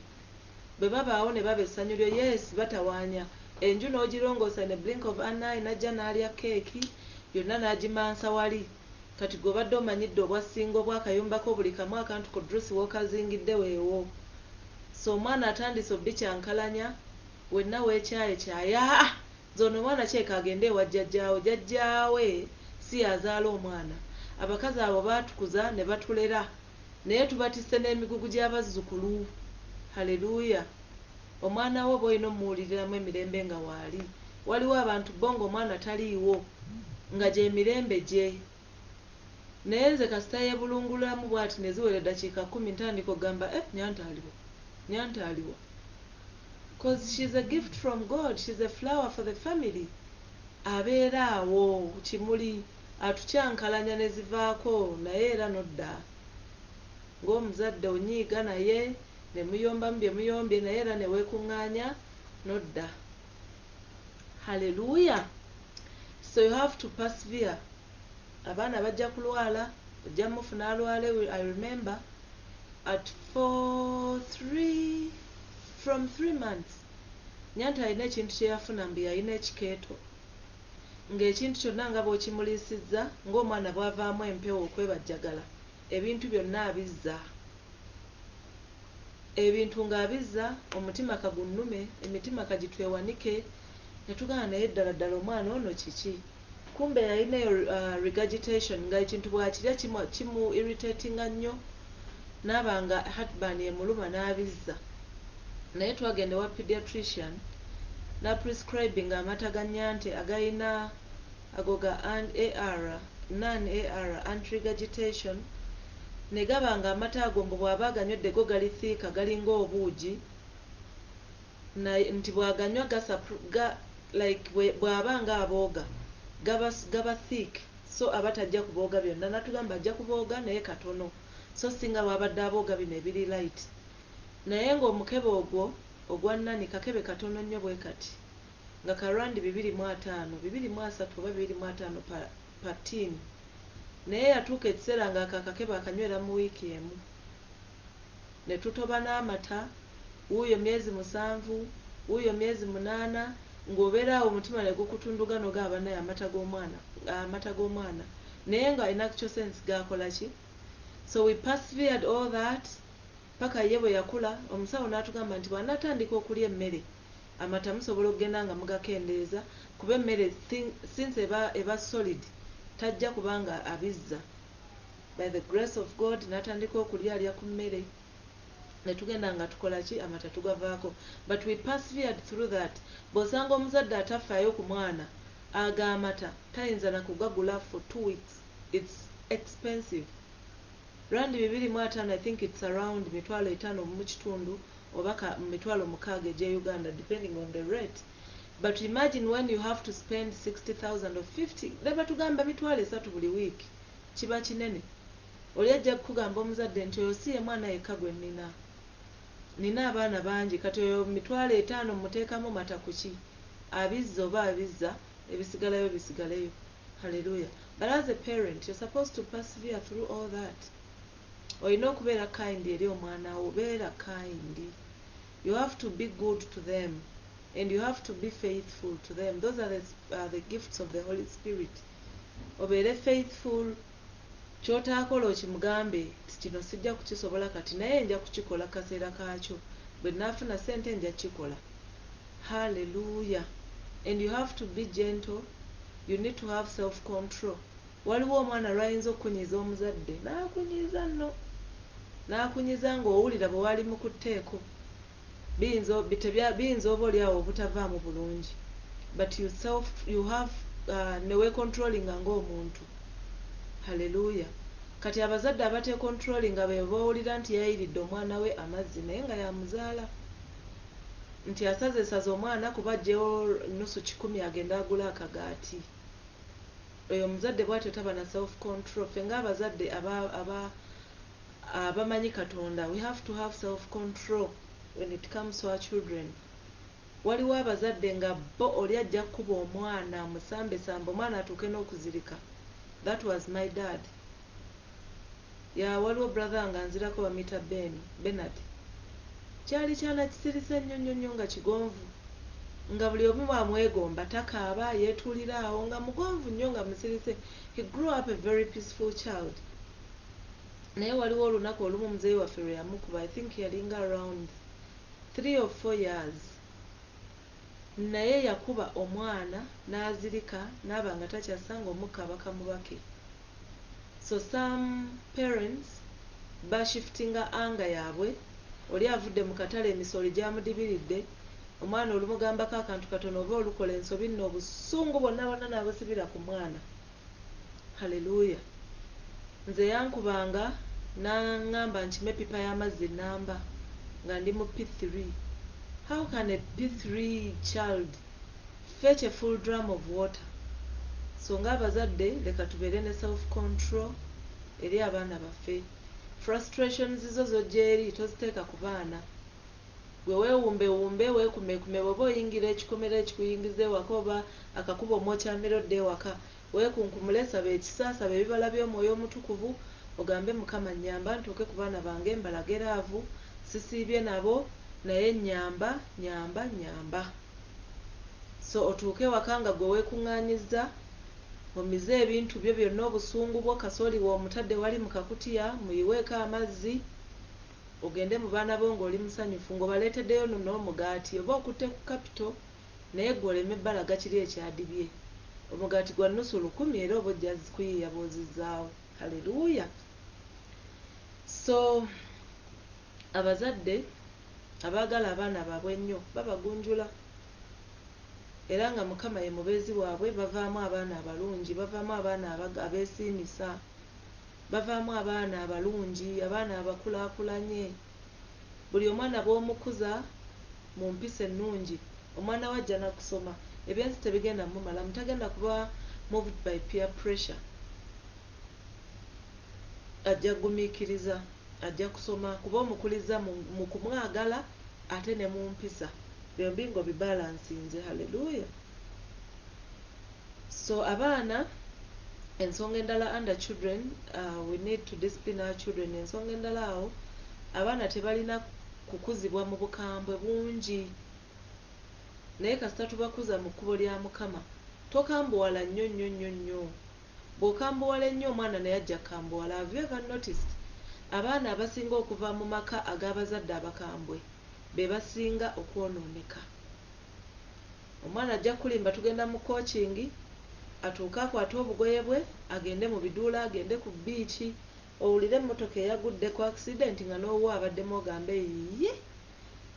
Bwe babaawo ne baba essanyu lyo yes batawaanya enju n'ogirongoosa ne blink of an eye najja n'alya keeki yonna n'agimansa wali. Kati g'obadde omanyidde obwasinga obwakayumbako buli kamu akantu ku Druce w'okazingidde weewo. So omwana atandise obbikyankalanya wenna weekyayekyaya zono omwana kyeka agende ewa jjajjaawe si yazaala omwana. Abakazi abo baatukuza ne batulera naye tubatisse n'emigugu gy'abazzukulu, haleluya. Omwana wo bw'olina omuwuliriramu emirembe nga waali waliwo abantu bo ng'omwana taliiwo nga gy'emirembe gye. Naye nze kasita yeebulunguliramu bw'ati ne ziwera eddakiika 10 ntandika okugamba Nyanta aliwa because she's a gift from God, she's a flower for the family. Abeera awo kimuli atukyankalanya ne zivaako naye era nodda ng'omuzadde onyiiga naye ne muyombamu bye muyombye naye era ne weekuŋŋaanya nodda, haleluya. So you have to persevere. Abaana bajja kulwala ojja mufuna alwale. I remember at from 3 months Nyanta alina ekintu kye yafuna mbu yalina ekikeeto ng'ekintu kyonna nga bw'okimuliisizza ng'omwana bw'avaamu empewo okwebajjagala ebintu byonna abizza. Ebintu ng'abizza omutima kagunnume emitima kagitwewanike ne tugana naye ddala omwana ono kiki kumbe yalinayo regurgitation nga ekintu bwakirya kimu irritatinga nnyo n'abanga heartburn emuluma n'abizza naye twagenda wa pediatrician na prescribing amata ga nnyante agayina ago ga non-AR anti-regurgitation ne gaba nga amata ago mbu bw'aba aganywedde go gali thiika galinga obuugi nti bw'aganywa like bw'aba nga abooga gaba thick so abatajja kubooga byonna natugamba ajja kubooga naye katono so singa bw'abadde abooga bino ebiri light naye ng'omukebe ogwo ogwa nani kakebe katono nnyo bwe kati nga karwandi 2.5 2.3 oba 2.5 pa tin naye yatuuka ekiseera nga akakebe akanywera mu wiiki emu ne tutoba n'amata wuuyo myezi 7 wuuyo myezi 8 ng'obeeraawo omutima ne gukutundugano gaaba naye amata g'omwana naye nga inactual sense gakola ki so we persevered all that paka ye bwe yakula omusawo n'atugamba nti bw'anatandika okulya emmere amata musobola okugenda nga mugakendeeza kuba emmere since eba solid tajja kubanga abizza by the grace of God n'atandika alya ku mmere ne tugenda nga tukola ki amata tugavaako but we persevered through that bw'osanga omuzadde atafaayo ku mwana ag'amata tayinza na kugagula for 2 weeks it's expensive randi 2.5 I think it's around 5,000 mu kitundu oba 6,000 egye Uganda depending on the rate but imagine when you have to spend 60,000 or 50 leba tugamba 3,000 buli week kiba kinene oli ajja kugamba omuzadde nti oyo si ye mwana yekka gwe nina abaana bangi kati oyo 5,000 muteekamu mata kuki abizza oba abizza ebisigalayo bisigaleyo hallelujah but as a parent you're supposed to persevere through all that olina okubeera kind eri omwana wo beera kind you have to be good to them and you have to be faithful to them those are the gifts of the Holy Spirit obeere faithful kyotaakola okimugambe ti kino sijja kukisobola kati naye nja kukikola kaseera kaakyo bwe naafuna ssente nja kukikola hallelujah and you have to be gentle you need to have self control waliwo omwana lwayinza okunyiza omuzadde n'akunyiza nno n'akunyiza ng'owulira bwe wali mu kutteeko biyinza oba oli awo obutavaamu bulungi but you have newe controlling ng'omuntu hallelujah kati abazadde abatekontrolinga be bawulira nti yayiridde omwana we amazzi naye nga yamuzaala nti asazesaza omwana kuba ajjewo nusu 10 agenda agula akagaati oyo omuzadde bw'atyo taba na self control ffe ng'abazadde abamanyi Katonda we have to have self control when it comes to our children waliwo abazadde nga bo oli ajja kukuba omwana amusambesambe omwana atuuke n'okuzirika that was my dad waliwo brother nga nzirako bamuyita Bernard kyali kyana kisirise nnyo nga kigonvu nga buli omu amwegomba takaaba yeetuulira awo nga mugonvu nnyo nga musirise he grew up a very peaceful child naye waliwo olunaku olumu muzeeyi waffe lwe yamukuba I think yalinga around 3 or 4 years naye yakuba omwana n'azirika n'aba nga takyasanga omukka abakamubake so some parents bashiftinga anga yaabwe oli avudde mu katale emisolo gyamudibiridde omwana olumugambako akantu katono oba olukola ensobi nno obusungu bonna n'abusibira ku mwana haleluya nze yankubanga n'angamba nkime pipa y'amazzi namba nga ndi mu P3 how can a P3 child fetch a full drum of water so ng'abazadde leka tubeere ne self control eri abaana baffe frustrations zo zojja eri toziteeka ku baana gwe weewumbewumbe weekumekume bw'oba oyingira ekikomera ekikuyingiza ewaka oba akakuba omwokyamerodde ewaka weekunkumule saba ekisa saba ebibala by'omwoyo omutukuvu ogambe Mukama nnyamba ntuuke ku baana bange mbalageraavu sisiibye nabo naye nyamba so otuuke ewaka nga gwe weekuŋŋaanyizza omize ebintu byo byonna obusungu bwo kasooli w'omutadde wali mu kakutiya muyiweeko amazzi ogende mu baana bo ng'oli musanyufu ng'obaleeteddeyo nno omugaati oba okutte ku kapito naye gwe oleme ebbalaga kiri ekyadibye omugaati gwa nusu 100 era oba ojja kuyiiya bw'ozizaawo. Haleluya. So abazadde abaagala abaana baabwe ennyo babagunjula era nga Mukama ye mubeezi waabwe, bavaamu abaana abalungi, bavaamu abaana abeesiimisa, bavaamu abaana abalungi, abaana abakulaakulanye. Buli omwana bw'omukuza mu mpisa ennungi, omwana we ajja na kusoma, ebyensi tebigenda mumala, mutagenda kuba moved by peer pressure. Ajja gumiikiriza, ajja kusoma kuba omukuliza mu kumwagala ate ne mu mpisa, byombi ng'obibalansinze. Haleluya. So abaana, ensonga endala under children, we need to discipline our children. Ensonga endala awo, abaana tebalina kukuzibwa mu bukambwe bungi, naye kasita tubakuza mu kkubo lya Mukama, tokambuwala nnyo nnyo nnyo nnyo. Bw'okambuwala ennyo omwana naye ajja kukambuwala. Have you ever noticed abaana abasinga okuva mu maka ag'abazadde abakambwe be basinga okwonooneka? Omwana ajja kulimba tugenda mu coaching, atuuke akwate obugoye bwe agende mu biduula, agende ku bbiici, owulire emmotoka eyagudde ku accident nga n'owo abaddemu ogambe yiye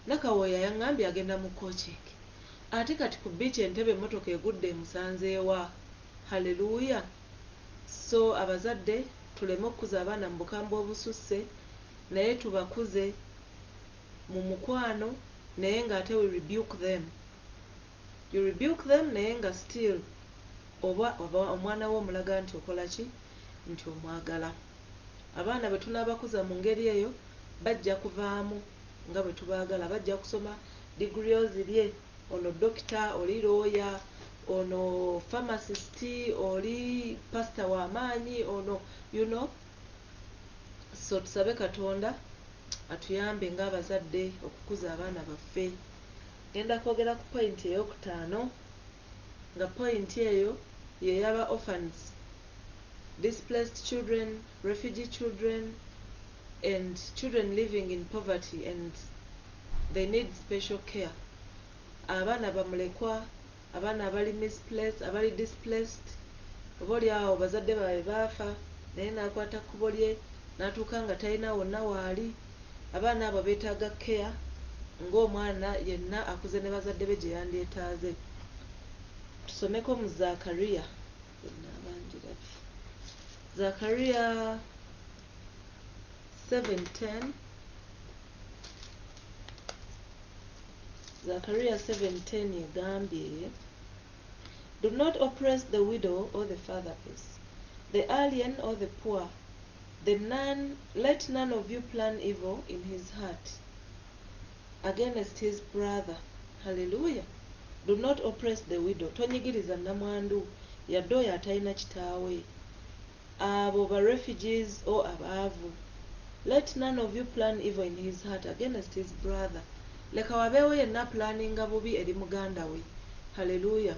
Nakawooya yaŋŋambye agenda mu coaching, ate kati ku bbiici entebe emmotoka egudde emusanzeewa. Haleluya. So abazadde tuleme okukuza abaana mu bukambwe obususse, naye tubakuze mu mukwano, naye ng'ate we rebuke them. You rebuke them naye nga still oba omwana wo omulaga nti okola ki? Nti omwagala. Abaana bwe tunaabakuza mu ngeri eyo bajja kuvaamu nga bwe tubaagala, bajja kusoma diguli ozirye, ono dokita, oli looya, ono pharmacist, oli pastor w'amaanyi, ono you know. So tusabe Katonda atuyambe ng'abazadde okukuza abaana baffe. Genda kwogera ku point ey'okutaano, nga point eyo ye yaba orphans, displaced children, refugee children and children living in poverty and they need special care. Abaana bamulekwa, abaana abali misplaced, abali displaced, oba oli awo bazadde baabwe baafa naye n'akwata kkubo lye n'atuuka nga talina wonna waali. Abaana abo beetaaga care ng'omwana yenna akuze ne bazadde be gye yandyetaaze. Tusomeko mu Zaakariya. Zaakariya 7:10. Zaakariya 7:10 yegambye, do not oppress the widow or the fatherless, the alien or the poor, let none of you plan evil in his heart against his brother. Hallelujah. Do not oppress the widow. Tonyigiriza namwandu yadde oyo atalina kitaawe, abo ba refugees o abaavu. Let none of you plan evil in his heart against his brother. Leka wabeewo yenna planinga bubi eri muganda we. Hallelujah.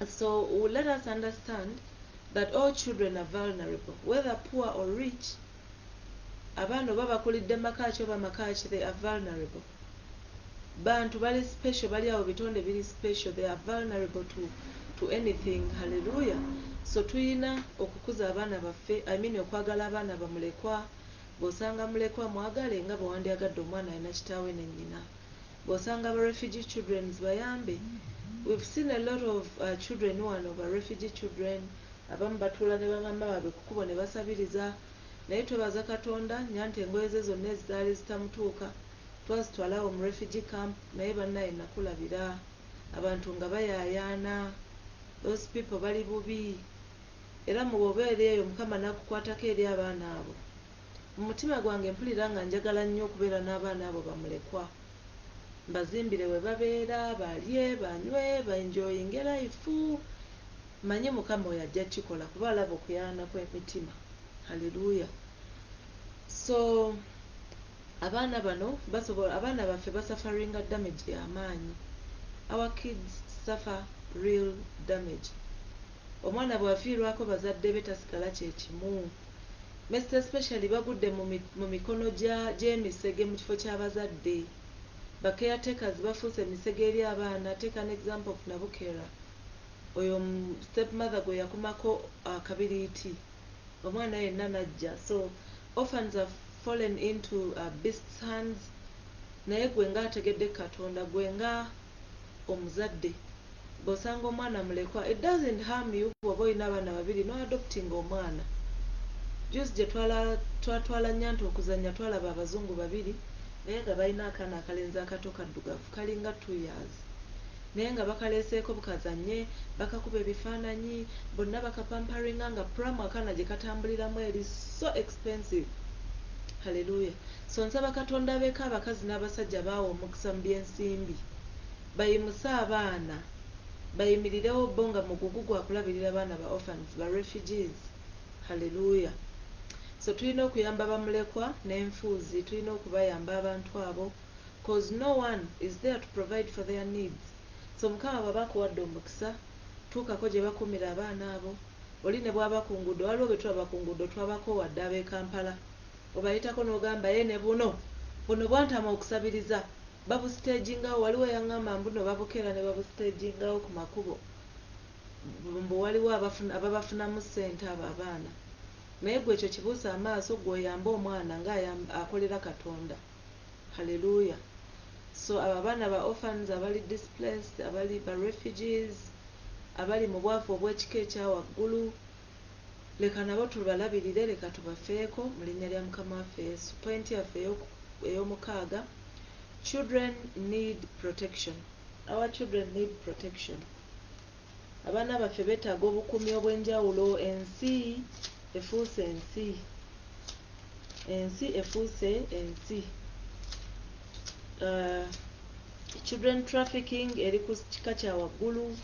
So let us understand that all children are vulnerable, whether poor or rich. Abaana oba bakulidde makaaki oba makaaki, they are vulnerable. Bantu bali special, bali awo bitonde biri special, they are vulnerable to anything. Hallelujah. So tuyina okukuza abaana baffe, okwagala abaana bamulekwa. Bw'osanga mulekwa mwagale nga bwe wandyagadde omwana alina kitaawe ne nnyina. Bw'osanga aba refugee children bayambe. We've seen a lot of children who are refugee children. Abamu batuula ne bagamba baabwe ku kkubo ne basabiriza, naye twebaza Katonda nyanti engoye ze zonna ezizaali zitamutuuka twazitwala awo mu refugee camp, naye bannaye nakulabira abantu nga bayaayaana. Those people bali bubi. Era mu bwobeera eyo Mukama n'akukwatako eri abaana abo. Mu mutima gwange mpulira nga njagala nnyo okubeera n'abaana abo bamulekwa. Mbazimbire we babeera, balye, banywe, baenjoyinge life. Manye Mukama oyo ajja kikola kuba alaba okuyaana kw'emitima. Haleluya. So abaana baffe basufferinga damage y'amaanyi. Our kids suffer real damage. Omwana bw'afiirwako bazadde be tasigala kye kimu. Most especially bagudde mu mikono gy'emisege mu kifo ky'abazadde. Ba caretakers bafuuse emisege eri abaana. Take an example of Nabukera. oyo stepmother gwe yakumako akabiriiti omwana yenna najja. So orphans have fallen into beasts hands. Naye gwe nga ategedde Katonda, gwe nga omuzadde bw'osanga omwana mulekwa, it doesn't harm you bw'oba olina abaana babiri no adopting omwana. Juice gye twatwala Nnyanta okuzannya twalaba abazungu babiri naye nga balina akaana akalenzi akato kaddugavu kalinga 2 years naye nga bakaleeseeko bukazanye bakakuba ebifaananyi bonna bakapamparinga nga puramu akaana gye katambuliramu eri so expensive. Haleluya. So nsaba Katonda beeko abakazi n'abasajja baawa omukisa mu byensimbi bayimuse abaana bayimirirewo bo nga mugugu gwakulabirira abaana ba orphans ba refugees. Haleluya. So tulina okuyamba bamulekwa n'enfuuzi, tulina okubayamba abantu abo cause no one is there to provide for their needs. So Mukama bw'aba akuwadde omukisa tuukako gye bakuumira abaana abo. Oli ne bw'aba ku nguudo, waliwo bwe tulaba ku nguudo twabako wadde ab'e Kampala obayitako n'ogamba ye ne buno bwantama okusabiriza babusitegingawo. Waliwo yaŋŋamba mbuno babukeera ne babusitegingawo ku makubo mbu waliwo ababafunamu ssente abo abaana. Naye gwe ekyo kibuusa amaaso gw'oyamba omwana akolera Katonda. Haleluya. So abo abaana ba orphans abali displaced, abali ba refugees, abali mu bwavu obw'ekika ekya waggulu, leka nabo tubalabirire, leka tubafeeko mu linnya lya Mukama waffe Yesu. Point yaffe ey'omukaaga, children need protection. Our children need protection. Abaana baffe beetaaga obukuumi obw'enjawulo. Ensi efuuse ensi. Ensi efuuse ensi. Children trafficking eri ku kika kya waggulu.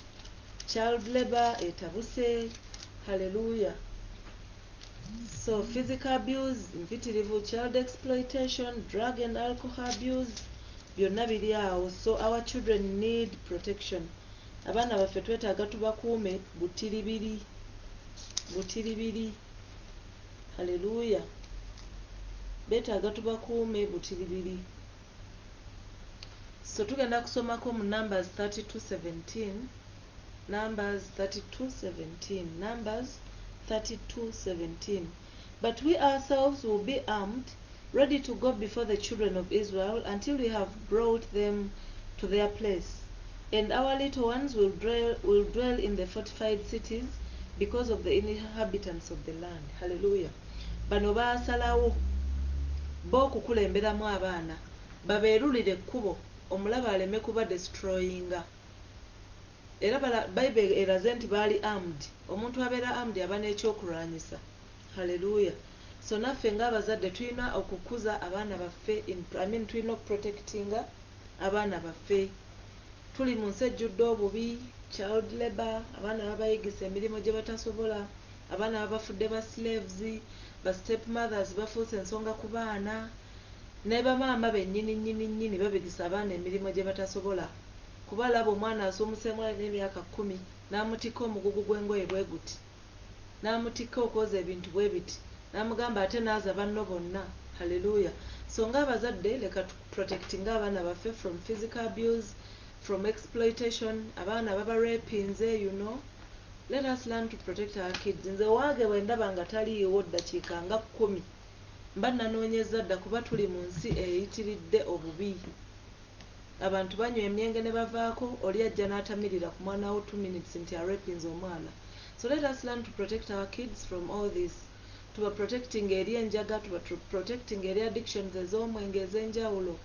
Child labor etabuse. Haleluya. So physical abuse mpitirivu, child exploitation, drug and alcohol abuse byonna biri awo. So our children need protection. Abaana baffe twetaaga tubakuume butiribiri. Haleluya. Beetaaga tubakuume butiribiri. So tugenda kusomako mu Numbers 32:17. Numbers 32:17. Numbers 32:17. But we ourselves will be armed, ready to go before the children of Israel until we have brought them to their place. And our little ones will dwell in the fortified cities because of the inhabitants of the land. Hallelujah. Bano baasalawo b'okukulemberamu abaana babeerulire ekkubo omulaba aleme kuba destroyinga. Era Bible eraze nti baali armed. Omuntu abeera armed aba n'ekyokulwanyisa. Haleluya. So naffe ng'abazadde tulina okukuza abaana baffe, tulina okuprotectinga abaana baffe. Tuli mu nsi ejjudde obubi, child labor, abaana babayigisa emirimu gye batasobola, abaana babafudde ba slaves, ba stepmothers bafuuse ensonga ku baana, ne bamaama bennyini babigisa abaana emirimu gye batasobola. Kuba laba omwana asoomuseemu n'emyaka 10 n'amutikka omugugu gw'engoye bwe guti, n'amutikka okwoza ebintu bwe biti, n'amugamba ate naaza banno bonna. Haleluya. So ng'abazadde leka tuprotectinga abaana baffe from physical abuse, from exploitation. Abaana baba rapinze, you know. Let us learn to protect our kids. Nze wange bwe ndaba nga taliiwo ddakiika nga 10 mba nanoonyeza dda kuba tuli mu nsi eyitiridde obubi. Abantu banywa emyenge ne bavaako, oli ajja n'atamirira ku mwana wo 2 minutes nti arapinze omwana. So let us learn to protect our kids from all this. Tuba protecting eri enjaga, tuba protecting eri addictions ez'omwenge ez'enjawulo.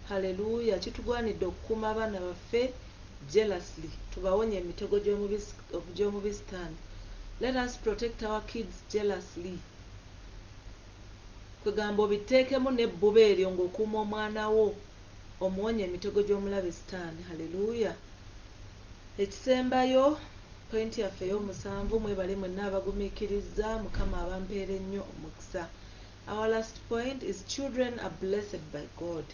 Haleluya. Kitugwanidde okukuuma abaana baffe jealously. Tubawonye emitego gy'omubi Sitaani. Let us protect our kids jealously. Kwegamba obiteekemu n'ebbuba eryo ng'okuuma omwana wo, omuwonye emitego gy'omulabe Sitaani. Haleluya. Ekisembayo point yaffe ey'omusanvu, mwebale mwenna abagumiikiriza, Mukama abampeera ennyo omukisa. Our last point is children are blessed by God.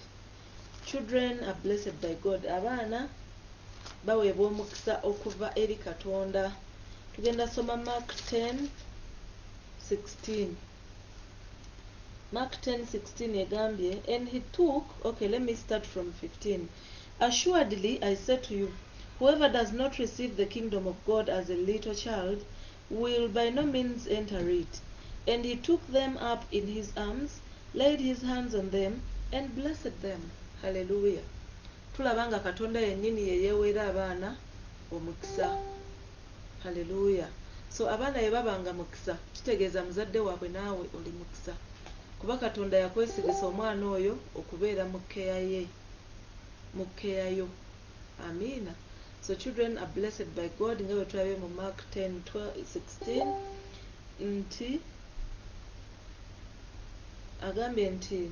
Children are blessed by God. Abaana baweebwa omukisa okuva eri Katonda. Tugenda soma Mark 10:16. Mark 10:16 egambye, and he took, okay, let me start from 15. Assuredly I say to you, Whoever does not receive the kingdom of God as a little child will by no means enter it. And he took them up in his arms, laid his hands on them, and blessed them. Hallelujah. Tulabanga Katonda yennyini ye yeweera abaana omukisa. Hallelujah. So abaana ye babanga mukisa, kitegeeza muzadde waabwe naawe oli mukisa. Kuba Katonda yakwesibisa omwana oyo okubeera mu kkeeya ye, mu kkeeya yo. Amiina. So children are blessed by God. Nga bwe tulabye mu Mark 10:16 nti agambye nti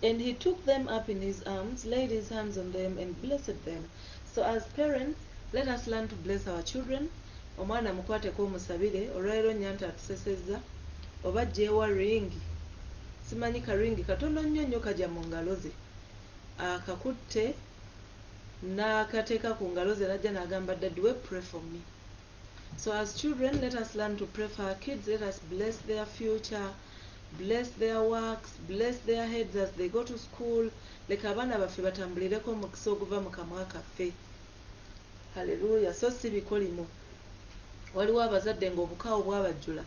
and he took them up in his arms, laid his hands on them and blessed them. So as parents, let us learn to bless our children. Omwana mukwateko omusabire, olwaleero nnyanta atusesezza oba gyewa ringi, simanyi karingi katono nnyo nnyo kajja mu ngalo ze, akakutte n'akateeka ku ngalo ze n'ajja n'agamba Daddy we pray for me. So as children, let us learn to pray for our kids. Let us bless their future, bless their works, bless their heads as they go to school. Leka abaana baffe batambulireko omukisa oguva mu kamwa kaffe. Hallelujah. So si bikolimo. Waliwo abazadde ng'obukaawo bwabajjula,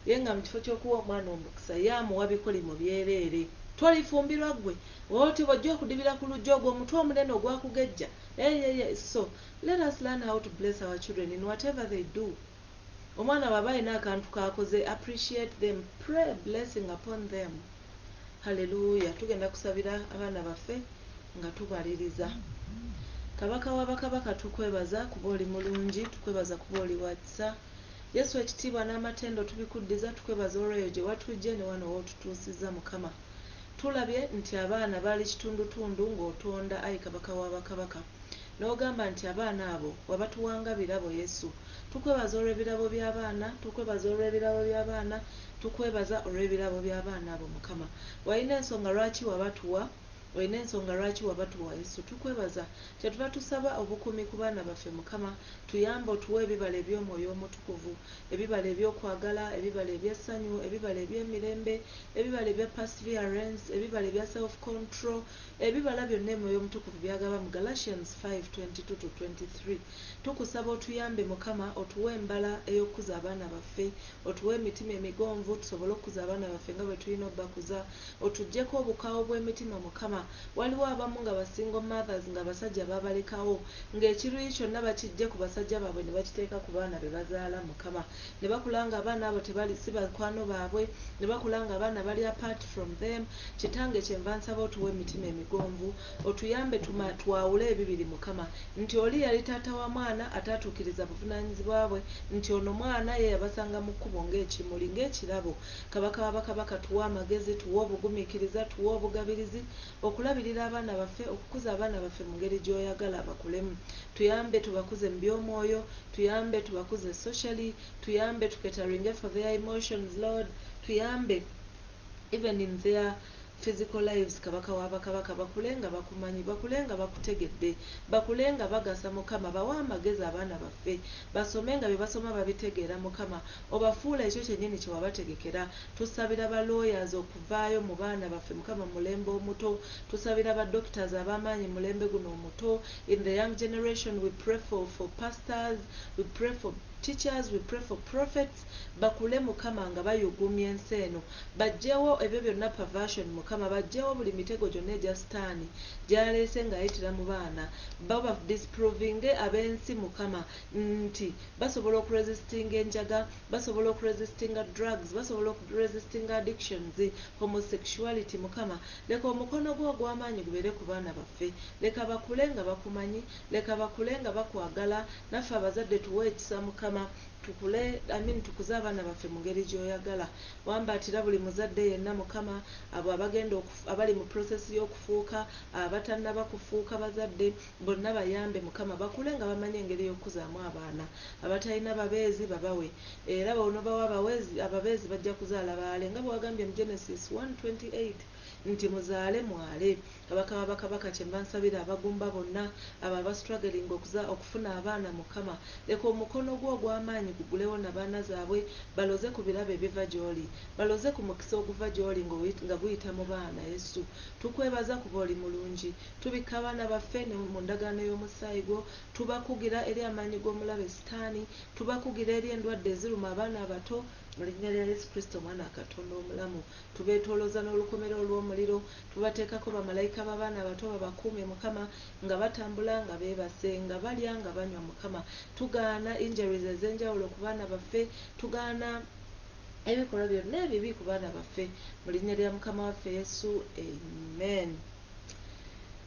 ye nga mu kifo ky'okuwa omwana omukisa yaamuwa bikolimo byereere. Tolifumbirwa ggwe oti bw'ojja okudibira ku luggi ogwo omutwe omunene ogwakugejja. So let us learn how to bless our children in whatever they do. Omwana bw'aba alina akantu k'akoze, appreciate them, pray a blessing upon them. Hallelujah. Tugenda kusabira abaana baffe nga tubaliriza. Kabaka w'abakabaka tukwebaza kuba oli mulungi, tukwebaza kuba oli wa kisa. Yesu ekitiibwa n'amatendo tubikuddiza, tukwebaza olw'eyo gye watujje ne wano w'otutuusizza Mukama. Tulabye nti abaana baali kitundutundu ng'otonda ayi kabaka w'abakabaka. N'ogamba nti abaana abo wabatuwanga birabo Yesu. Tukwebaza olw'ebirabo by'abaana, tukwebaza olw'ebirabo by'abaana, tukwebaza olw'ebirabo by'abaana abo Mukama. Walina ensonga lwaki wabatuwa, olina ensonga lwaki wabatuwa Yesu. Tukwebaza kyetuva tusaba obukuumi ku baana baffe Mukama, tuyambe otuwe ebibala eby'omwoyo omutukuvu, ebibala ebyokwagala, ebibala eby'essanyu, ebibala eby'emirembe, ebibala ebya perseverance, ebibala ebya self control, ebibala byonna emwoyo omutukuvu byagaba mu Galatians 5:22-23. Tukusaba otuyambe Mukama, otuwe embala ey'okukuza abaana baffe, otuwe emitima emigonvu tusobole okukuza abaana baffe nga bwe tulina obbakuza, otuggyeko obukaawo bw'emitima Mukama. Waliwo abamu nga basingle mothers nga abasajja babalekawo, ng'ekiruyi kyonna bakijje ku basajja baabwe ne bakiteeka ku baana be bazaala Mukama. Ne bakula nga abaana abo tebali si bakwano baabwe, ne bakula nga abaana bali apart from them. Kitange kyenva nsaba otuwe emitima emigonvu, otuyambe twawule ebibiri Mukama, nti oli yali taata wa mwana ataatuukiriza buvunaanyizibwa bwe, nti ono mwana ye yabasanga mu kkubo ng'ekimuli ng'ekirabo. Kabaka w'abakabaka tuwe amagezi, tuwe obugumiikiriza, tuwe obugabirizi okulabirira abaana baffe, okukuza abaana baffe mu ngeri gy'oyagala bakulemu. Tuyambe tubakuze mu by'omwoyo, tuyambe tubakuze socially, tuyambe tuketaringe for their emotions Lord, tuyambe even in their physical lives. Kabaka w'abakabaka bakule nga bakumanyi, bakule nga bakutegedde, bakule nga bagasa Mukama. Bawa amagezi abaana baffe, basome nga bye basoma babitegeera Mukama, obafuula ekyo kyennyini kye wabategekera. Tusabira ba lawyers okuvaayo mu baana baffe Mukama mulembe omuto, tusabira ba doctors ab'amaanyi mulembe guno omuto. In the young generation we pray for pastors, we pray for teachers, we pray for prophets. Bakule Mukama nga bayugumya ensi eno, bajjewo ebyo byonna perversion Mukama, bajjewo buli mitego gyonna egya sitaani gyaleese ng'ayitira mu baana, baba disprovinge ab'ensi Mukama nti basobola okuresistinga enjaga, basobola okuresistinga drugs, basobola okuresistinga addictions, homosexuality Mukama. Leka omukono gwo ogw'amaanyi gubeere ku baana baffe, leka bakule nga bakumanyi, leka bakule nga bakwagala. Naffe abazadde tuwe ekisa Mukama, tukule tukuze abaana baffe mu ngeri gy'oyagala. Wambaatira buli muzadde yenna Mukama, abo abagenda abali mu process y'okufuuka, abatannaba kufuuka bazadde, bonna bayambe Mukama, bakule nga bamanyi engeri y'okukuzaamu abaana. Abatalina babeezi babawe, era bono bawa ababeezi bajja kuzaala baale, nga bw'agambye mu Genesis 1:28 nti muzaale mwale. Kabaka wa bakabaka kyemba nsabira abagumba bonna abo abastruggling okufuna abaana Mukama, leka omukono gwo ogw'amaanyi gugulewo na baana zaabwe baloze ku birabo ebiva gy'oli, baloze ku mukisa oguva gy'oli nga guyita mu baana Yesu. Tukwebaza kuba oli mulungi, tubikka abaana baffe ne mu ndagaano y'omusaayi gwo, tubakugira eri amaanyi g'omulabe Sitaani, tubakugira eri endwadde eziruma abaana abato mu linnya lya Yesu Kristo Mwana wa Katonda omulamu. Tubeetoolooza n'olukomero olw'omuliro, tubateekako bamalayika b'abaana abato babakuume Mukama, nga batambula nga beebase, nga balya nga banywa Mukama. Tugaana injuries ez'enjawulo ku baana baffe, tugaana ebikolwa byonna ebibi ku baana baffe mu linnya lya Mukama waffe Yesu, amen.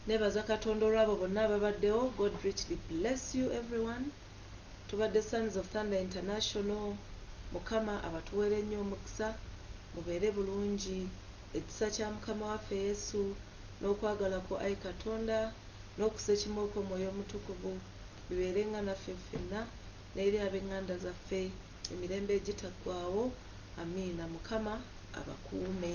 Nebaza Katonda olw'abo bonna ababaddewo. God richly bless you everyone. Tubadde Sons of Thunder International. Mukama abatuweere nnyo omukisa, mubeere bulungi. Ekisa kya Mukama waffe Yesu n'okwagala kwa Ayi Katonda n'okusa ekimu kw'Omwoyo Omutukuvu bibeerenga naffe ffenna n'eri ab'eŋŋanda zaffe emirembe egitaggwaawo. Amiina. Mukama abakuume.